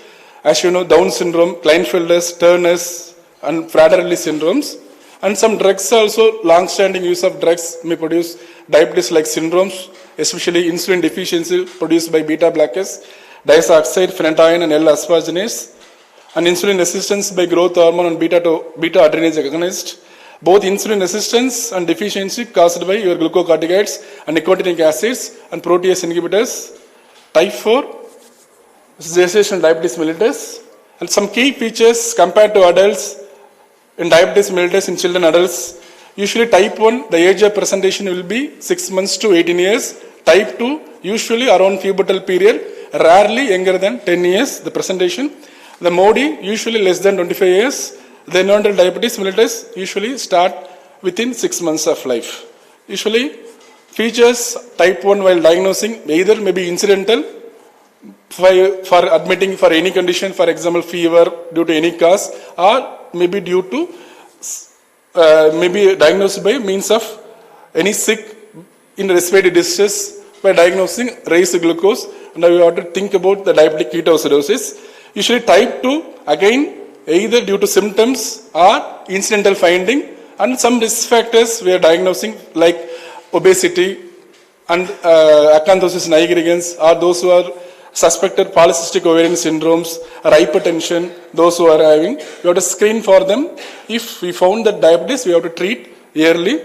as you know, Down syndrome, Klinefelter's, Turner's, and Prader-Willi syndromes. And some drugs also, long-standing use of drugs may produce diabetes-like syndromes, especially insulin deficiency produced by beta-blockers, diazoxide, phenytoin, and L-asparginase, and insulin resistance by growth hormone and beta-adrenergic agonist. Both insulin resistance and deficiency caused by your glucocorticoids and nicotinic acids and protease inhibitors. Type 4, gestational diabetes mellitus. And some key features compared to adults in diabetes mellitus in children and adults. Usually type 1, the age of presentation will be 6 months to 18 years. Type 2, usually around pubertal period, rarely younger than 10 years, the presentation. The MODI, usually less than 25 years. The neonatal diabetes mellitus usually start within 6 months of life. Usually, features type 1 while diagnosing either may be incidental for admitting for any condition, for example, fever due to any cause, or maybe due to maybe diagnosed by means of any sick in respiratory distress by diagnosing raised glucose. Now we have to think about the diabetic ketoacidosis. Usually type 2, again, either due to symptoms or incidental finding, and some risk factors we are diagnosing like obesity and acanthosis nigricans, or those who are suspected polycystic ovarian syndromes or hypertension, those who are having, we have to screen for them. If we found that diabetes, we have to treat early.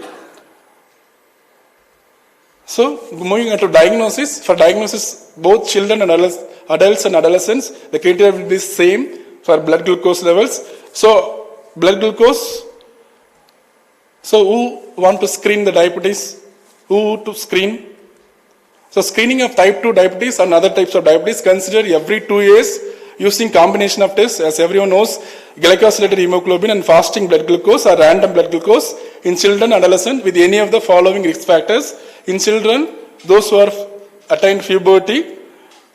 So, moving on to diagnosis. For diagnosis, both children and adults and adolescents, the criteria will be same for blood glucose levels. So, blood glucose. So, who want to screen the diabetes? Who to screen? So, screening of type 2 diabetes and other types of diabetes considered every 2 years using combination of tests. As everyone knows, glycosylated hemoglobin and fasting blood glucose or random blood glucose in children and adolescents with any of the following risk factors. In children, those who are attained puberty,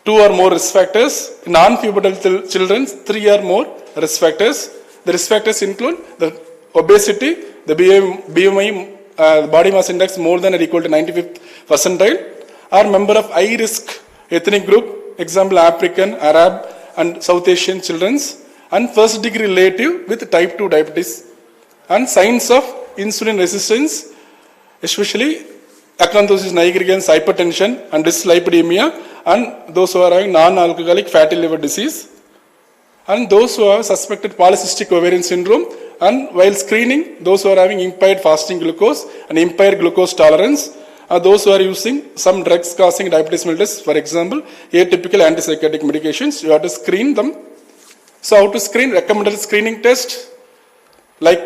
2 or more risk factors. In non-pubertal children, 3 or more risk factors. The risk factors include the obesity, the BMI, body mass index more than or equal to 95th percentile, or member of high risk ethnic group, example African, Arab, and South Asian children, and first degree relative with type 2 diabetes, and signs of insulin resistance, especially acanthosis nigricans, hypertension, and dyslipidemia, and those who are having non-alcoholic fatty liver disease, and those who are suspected polycystic ovarian syndrome, and while screening, those who are having impaired fasting glucose and impaired glucose tolerance, are those who are using some drugs causing diabetes mellitus, for example, atypical antipsychotic medications, you have to screen them. So, how to screen? Recommended screening test like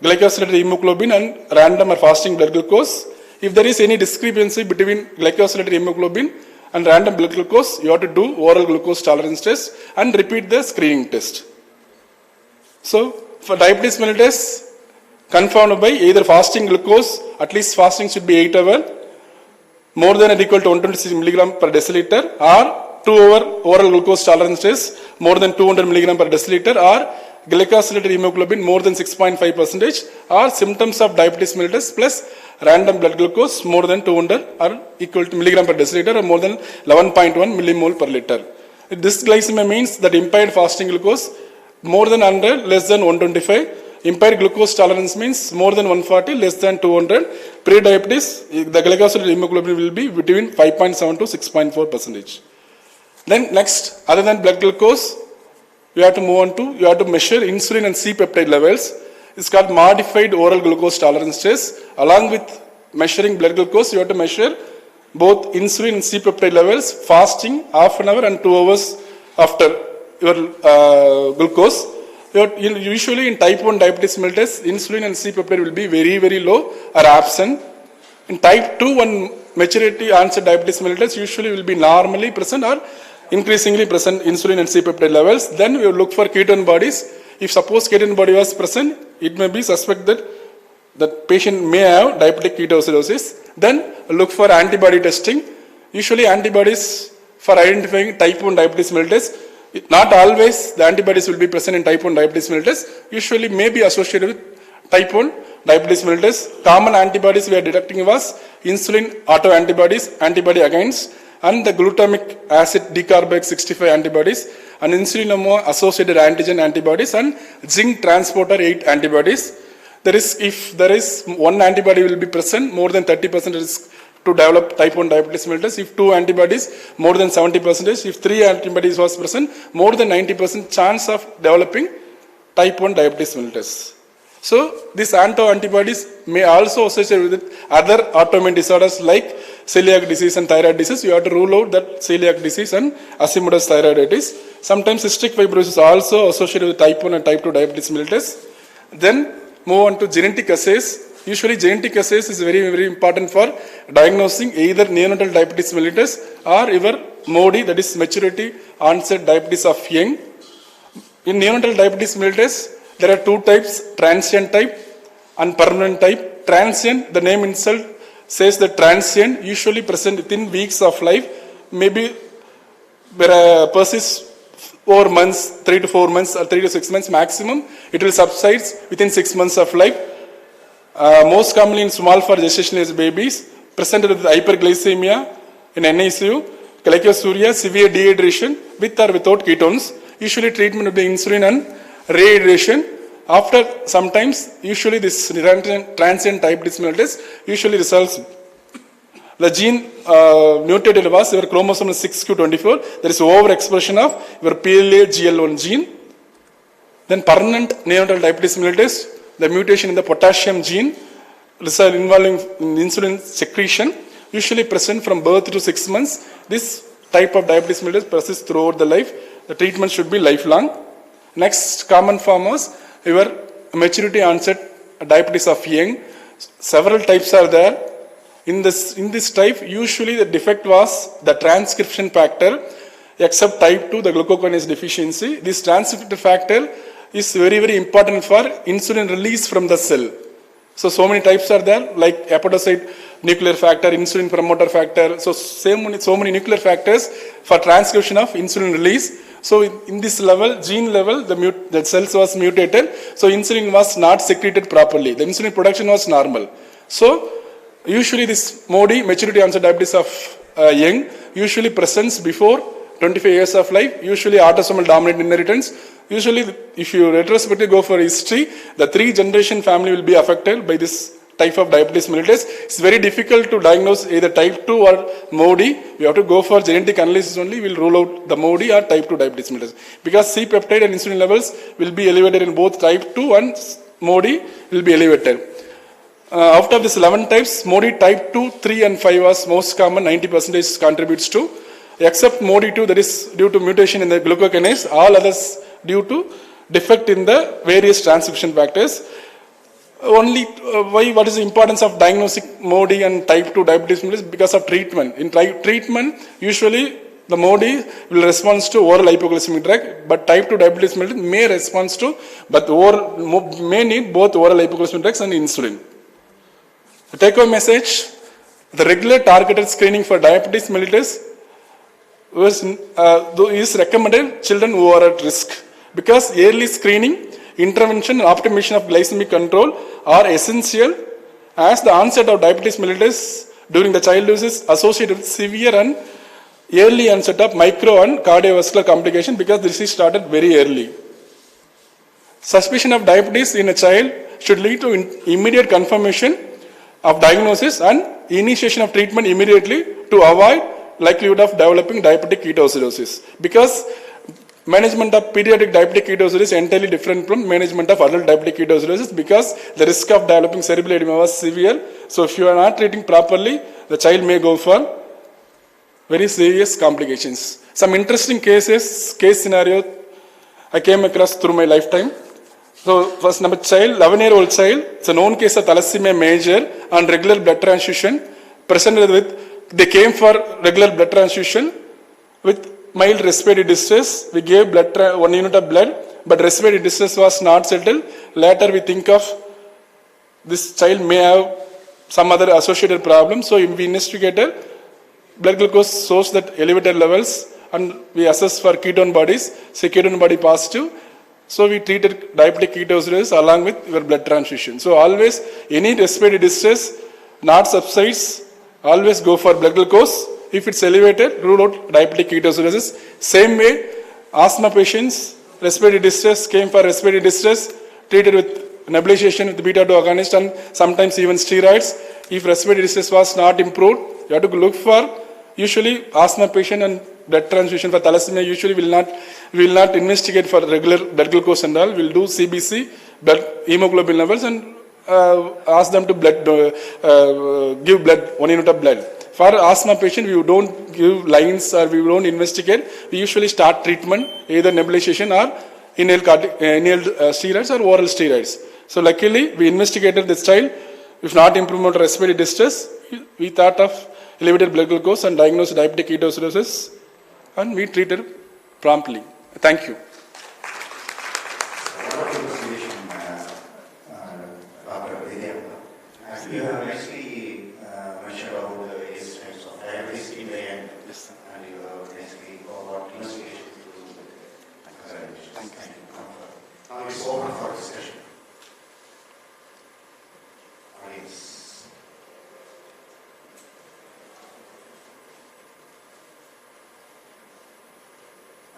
glycosylated hemoglobin and random or fasting blood glucose. If there is any discrepancy between glycosylated hemoglobin and random blood glucose, you have to do oral glucose tolerance test and repeat the screening test. So, for diabetes mellitus, confirmed by either fasting glucose, at least fasting should be 8 hours, more than or equal to 126 milligram per deciliter, or 2 hour oral glucose tolerance test, more than 200 milligram per deciliter, or glycosylated hemoglobin more than 6.5%, or symptoms of diabetes mellitus plus random blood glucose more than 200 or equal to milligram per deciliter, or more than 11.1 millimole per liter. This glycemia means that impaired fasting glucose more than 100, less than 125. Impaired glucose tolerance means more than 140, less than 200. Pre-diabetes, the glycosylated hemoglobin will be between 5.7 to 6.4%. Then next, other than blood glucose, you have to move on to, you have to measure insulin and C-peptide levels. It's called modified oral glucose tolerance test. Along with measuring blood glucose, you have to measure both insulin and C-peptide levels, fasting half an hour and 2 hours after your glucose. Usually in type 1 diabetes mellitus, insulin and C-peptide will be very, very low or absent. In type 2 and maturity onset diabetes mellitus, usually will be normally present or increasingly present insulin and C-peptide levels. Then we will look for ketone bodies. If suppose ketone body was present, it may be suspected that patient may have diabetic ketoacidosis. Then look for antibody testing. Usually antibodies for identifying type 1 diabetes mellitus, not always the antibodies will be present in type 1 diabetes mellitus, usually may be associated with type 1 diabetes mellitus. Common antibodies we are detecting was insulin autoantibodies, antibody against, and the glutamic acid decarboxylate 65 antibodies, and insulinoma associated antigen antibodies, and zinc transporter 8 antibodies. If there is one antibody will be present, more than 30% risk to develop type 1 diabetes mellitus. If 2 antibodies, more than 70%. If 3 antibodies was present, more than 90% chance of developing type 1 diabetes mellitus. So these antibodies may also associate with other autoimmune disorders like celiac disease and thyroid disease. You have to rule out that celiac disease and Hashimoto's thyroiditis. Sometimes cystic fibrosis also associated with type 1 and type 2 diabetes mellitus. Then move on to genetic assays. Usually genetic assays is very, very important for diagnosing either neonatal diabetes mellitus or your MODY, that is maturity onset diabetes of young. In neonatal diabetes mellitus, there are two types, transient type and permanent type. Transient, the name itself says that transient, usually present within weeks of life, maybe persists over months, 3 to 4 months or 3 to 6 months maximum. It will subside within 6 months of life. Most commonly in small for gestational age babies, presented with hyperglycemia in NICU, glycosuria, severe dehydration with or without ketones. Usually treatment will be insulin and rehydration. After sometimes, usually this transient diabetes mellitus usually resolves. The gene mutated was your chromosome 6q24. There is overexpression of your PLA-GL1 gene. Then permanent neonatal diabetes mellitus, the mutation in the potassium gene involving insulin secretion, usually present from birth to 6 months. This type of diabetes mellitus persists throughout the life. The treatment should be lifelong. Next common form was your maturity onset diabetes of young. Several types are there. In this type, usually the defect was the transcription factor, except type 2, the glucokinase deficiency. This transcription factor is very, very important for insulin release from the cell. So many types are there, like hepatocyte nuclear factor, insulin promoter factor. So many nuclear factors for transcription of insulin release. So in this level, gene level, the cells was mutated. So insulin was not secreted properly. The insulin production was normal. So usually this MODY, maturity onset diabetes of young, usually presents before 25 years of life, usually autosomal dominant inheritance. Usually, if you retrospectively go for history, the 3-generation family will be affected by this type of diabetes mellitus. It's very difficult to diagnose either type 2 or MODY. We have to go for genetic analysis only. We'll rule out the MODY or type 2 diabetes mellitus. Because C-peptide and insulin levels will be elevated in both type 2 and MODY will be elevated. Out of these 11 types, MODY type 2, 3 and 5 was most common, 90% contributes to. Except MODY2, that is due to mutation in the glucokinase, all others due to defect in the various transcription factors. Only what is the importance of diagnosing MODY and type 2 diabetes mellitus? Because of treatment. In treatment, usually the MODY will respond to oral hypoglycemic drug, but type 2 diabetes mellitus may respond to, but may need both oral hypoglycemic drugs and insulin. The take-home message: the regular targeted screening for diabetes mellitus is recommended children who are at risk, because early screening, intervention and optimization of glycemic control are essential, as the onset of diabetes mellitus during the childhood is associated with severe and early onset of micro and cardiovascular complication, because this is started very early. Suspicion of diabetes in a child should lead to immediate confirmation of diagnosis and initiation of treatment immediately to avoid likelihood of developing diabetic ketoacidosis, because management of pediatric diabetic ketoacidosis is entirely different from management of adult diabetic ketoacidosis, because the risk of developing cerebral edema was severe. So if you are not treating properly, the child may go for very serious complications. Some interesting case scenario I came across through my lifetime. So first number child, 11-year-old child, it's a known case of thalassemia major on regular blood transfusion, presented with, they came for regular blood transfusion with mild respiratory distress. We gave 1 unit of blood, but respiratory distress was not settled. Later we think of this child may have some other associated problem. So we investigated blood glucose shows that elevated levels and we assess for ketone bodies, say ketone body positive. So we treated diabetic ketoacidosis along with your blood transfusion. So always any respiratory distress not subsides, always go for blood glucose. If it's elevated, rule out diabetic ketoacidosis. Same way, asthma patients, respiratory distress, came for respiratory distress, treated with nebulization with beta-2 agonist and sometimes even steroids. If respiratory distress was not improved, you have to look for, usually asthma patient and blood transfusion for thalassemia usually will not investigate for regular blood glucose and all. We'll do CBC, blood hemoglobin levels and ask them to give blood, 1 unit of blood. For asthma patient, we don't give lines or we don't investigate. We usually start treatment, either nebulization or inhaled steroids or oral steroids. So luckily, we investigated this child. If not improvement of respiratory distress, we thought of elevated blood glucose and diagnosed diabetic ketoacidosis, and we treated promptly. Thank you. You have nicely mentioned about the various types of diabetes in the end, and you have nicely about investigations to do with it. Thank you. Now it's open for discussion. Audience.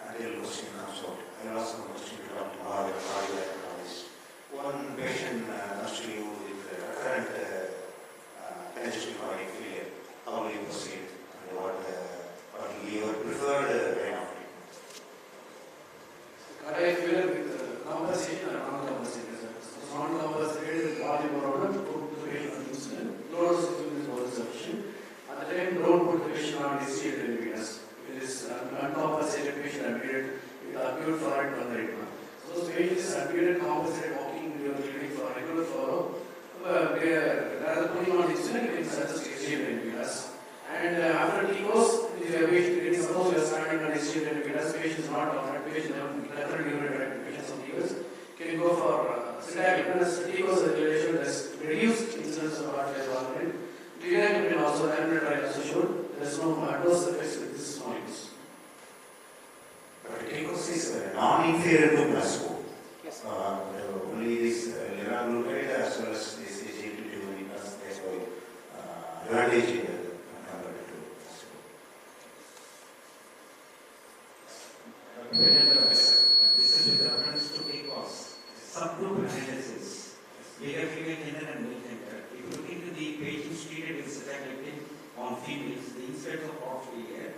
Until the question comes out, I will ask a question to Dr. Mahar, the cardiologist. One patient comes to you with recurrent congestive chronic failure. How will you proceed? And what will be your preferred way of treatment? Cardiac failure with compensation or non-compensation. So non-compensated is volume problem, put the patient on insulin, low dose insulin is more sufficient. At the time, don't put the patient on ACL inhibitors. It is uncompensated patient admitted with acute foreign treatment. So those patients admitted compensated walking to your clinic for regular follow. Rather putting on insulin, you can suggest ACL inhibitors. And after TCOS, if you are patient, suppose you are starting on ACL inhibitors, patient is not on that patient, referred urinary patients on TCOS, can go for sitagliptin. TCOS regulation has reduced incidence of heart failure already. Linagliptin also, animal trial also showed there is no adverse effects with this molecules. But TCOS is non-inferior to placebo. Yes. Only this liraglutide as well as this SGLT2 has therefore advantage compared to placebo. This is with reference to TCOS. Subgroup analysis. Bigger female gender and male gender. If you look into the patients treated with sitagliptin on females, the incidence of heart failure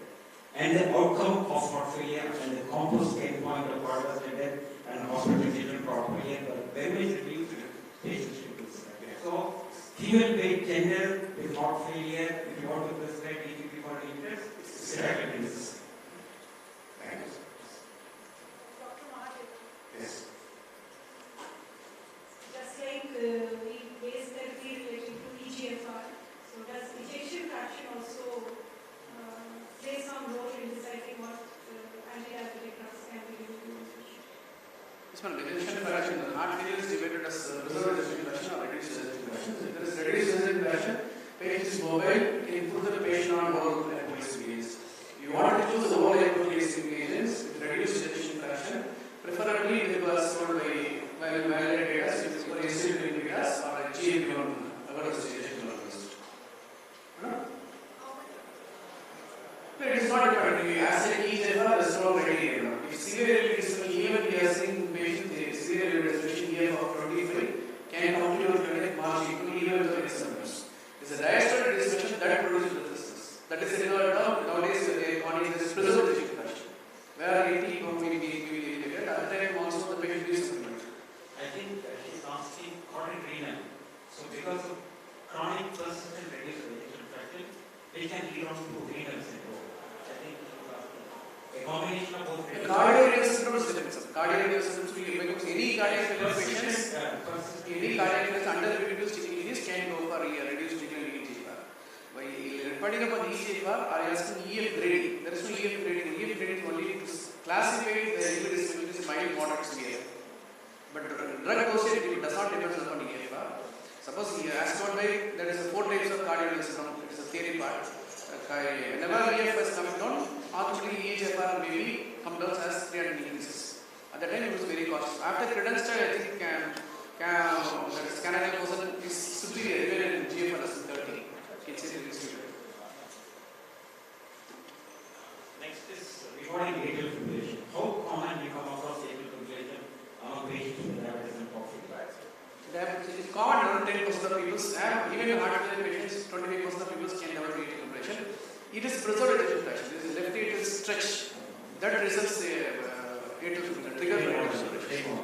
and the outcome of heart failure and the composite endpoint of cardiovascular death and hospitalization for heart failure were very much reduced in patients treated with sitagliptin. So, female weight gender with heart failure, if you want to prescribe EGP for liters, sitagliptin is. Thank you. Dr. Mahadev. Yes. Just like we base therapy related to EGFR, so does ejection fraction also play some role in deciding what anti-diabetic drugs can be given to the patient? This one, ejection fraction, the heart failure is divided as reserved ejection fraction or reduced ejection fraction. If there is reduced ejection fraction, patient is mobile, you can put the patient on oral hypoglycemic agents. You want to choose the oral hypoglycemic agents with reduced ejection fraction, preferably they were sold by validated as if for insulin inhibitors or a GLP-1 agonist ejection agonist. It is not dependent. As a EGFR, there is no criteria. If severe elevation, even we are seeing patients, the severe elevation EGFR of 25 can come to your clinic margin to even with the symptoms. It's a diastolic dysfunction that produces resistance. That is another term nowadays is preserved ejection fraction. Where 80 or maybe at that time also the patient is supplement. I think she's asking chronic renal. So because of chronic persistent reduced ejection fraction, it can lead on to renal syndrome. I think she's asking. A combination of both. Cardiac syndrome is different, sir. Cardiac syndrome, because any cardiac failure patients, any cardiac failure under reduced EGFR can go for a reduced EGFR. By depending upon EGFR, are asking EF grading. There is no EF grading. EF grading only classified the EGFR is mild, moderate, severe. But drug dosage does not depend upon EGFR. Suppose he asked about by there is 4 types of cardiac syndrome. It is a theory part. Whenever EGFR is coming down, automatically EGFR may be come down as creatinine increases. At that time it was very cautious. After credential, I think canadian person is superior even in GFR less than 30. It's superior. Next is regarding atrial fibrillation. How common you come across atrial fibrillation among patients with diabetes and coffee diet? Diabetes is common, around 10% of people have, even in heart failure patients, 25% of people can develop atrial fibrillation. It is preserved ejection fraction. This is left atrial stretch that results atrial fibrillation, trigger for atrial fibrillation.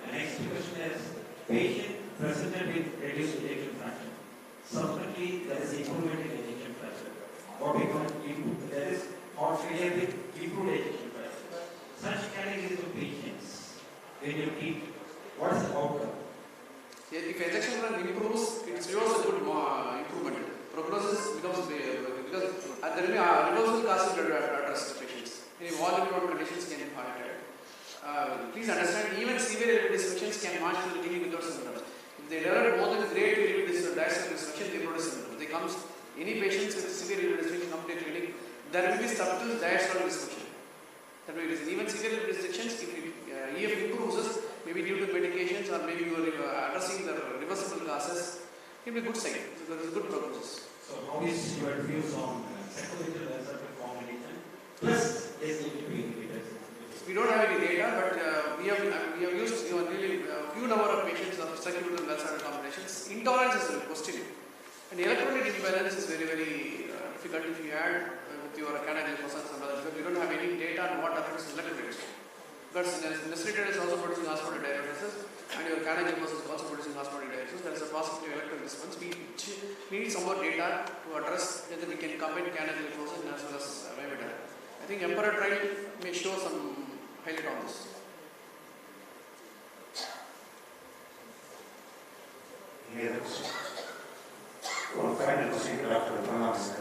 The next question is, patient presented with reduced ejection fraction. Subsequently, there is improvement in ejection fraction. What we call there is heart failure with improved ejection fraction. Such categories of patients, when you treat, what is the outcome? If ejection fraction improves, it shows a good improvement. Prognosis becomes because there will be reversible causes to address the patients. All the conditions can be heart attack. Please understand, even severe aortic dysfunctions can march to the clinic without symptoms. If they develop more than grade 2 diastolic dysfunction, they produce symptoms. They comes, any patients with severe aortic dysfunction come to the clinic, there will be subtle diastolic dysfunction. That will be even severe aortic dysfunctions, if EF improves, maybe due to medications or maybe you are addressing the reversible causes, it will be a good sign. So there is a good prognosis. So how is your views on psychological receptor combination plus SGLT2 inhibitors? We don't have any data, but we have used really few number of patients of circular and well-started combinations. Intolerance is a question, and electrolyte imbalance is very difficult if you add with your canadian persons and others, because we don't have any data on what affects electrolytes. Because necessitated is also producing hospitalitis, and your canadian person is also producing hospitalitis. There is a possibility of electrolyte response. We need some more data to address whether we can combine canadian person as well as Coimbatore. I think Emperor trial may show some highlight on this. Any other question? One final question to Dr. Pranam, sir.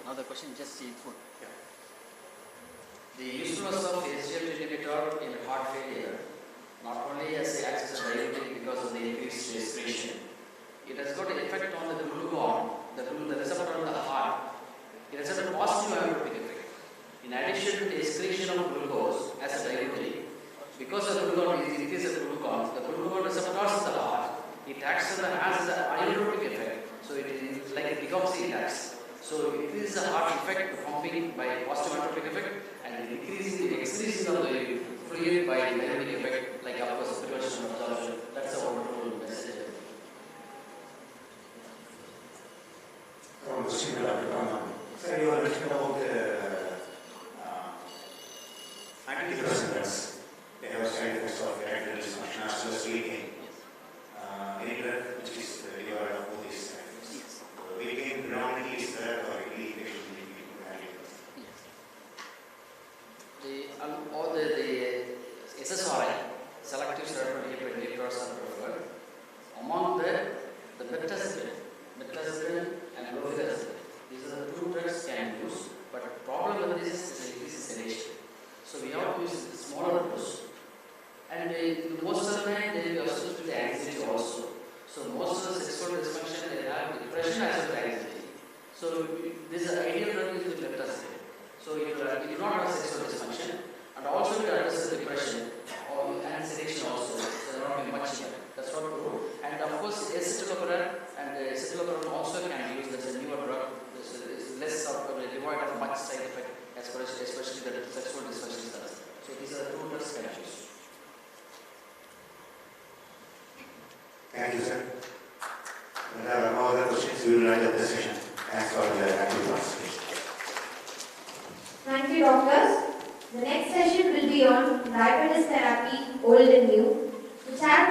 Another question, just input. The usefulness of SGLT inhibitor in heart failure not only has the access to diabetes because of the increased respiration, it has got an effect on the glucagon, the receptor on the heart. It has a positive aerobic effect. In addition to the excretion of glucose as a diuretic, because of the glucagon increases the glucagon receptors in the heart, it acts as an anaerobic effect. So it is like it becomes relaxed. So it is a heart effect pumping by positive anaerobic effect and increasing the excretion of the fluid by anaerobic effect, like of course prevention of absorption. That's a wonderful message. One question to Dr. Pranam. Sir, you were mentioning about antidepressants. They have side effects of erectile dysfunction as well as weight gain. Any drug which is delivered of both these side effects. Weight gain predominantly is there or any patient may be All the SSRI, selective serotonin inhibitors are preferred. Among the metazidine and lofazidine, these are the two drugs can use, but the problem with this is increased sedation. So we have to use smaller dose. And most of the time they will associate with anxiety also. So most of the sexual dysfunction they have depression as well as anxiety. So this ideal drug is with metazidine. So you do not have sexual dysfunction, and also it addresses depression and sedation also. So there will not be much here. That's not true. And of course, acetylcholine also can be used as a newer drug. This is less devoid of much side effect, especially the sexual dysfunction does. So these are the two drugs can be used. Thank you, sir. We have no other questions. We will end up the session. Thanks for the active participation. Thank you, doctors. The next session will be on diabetes therapy, old and new. The chat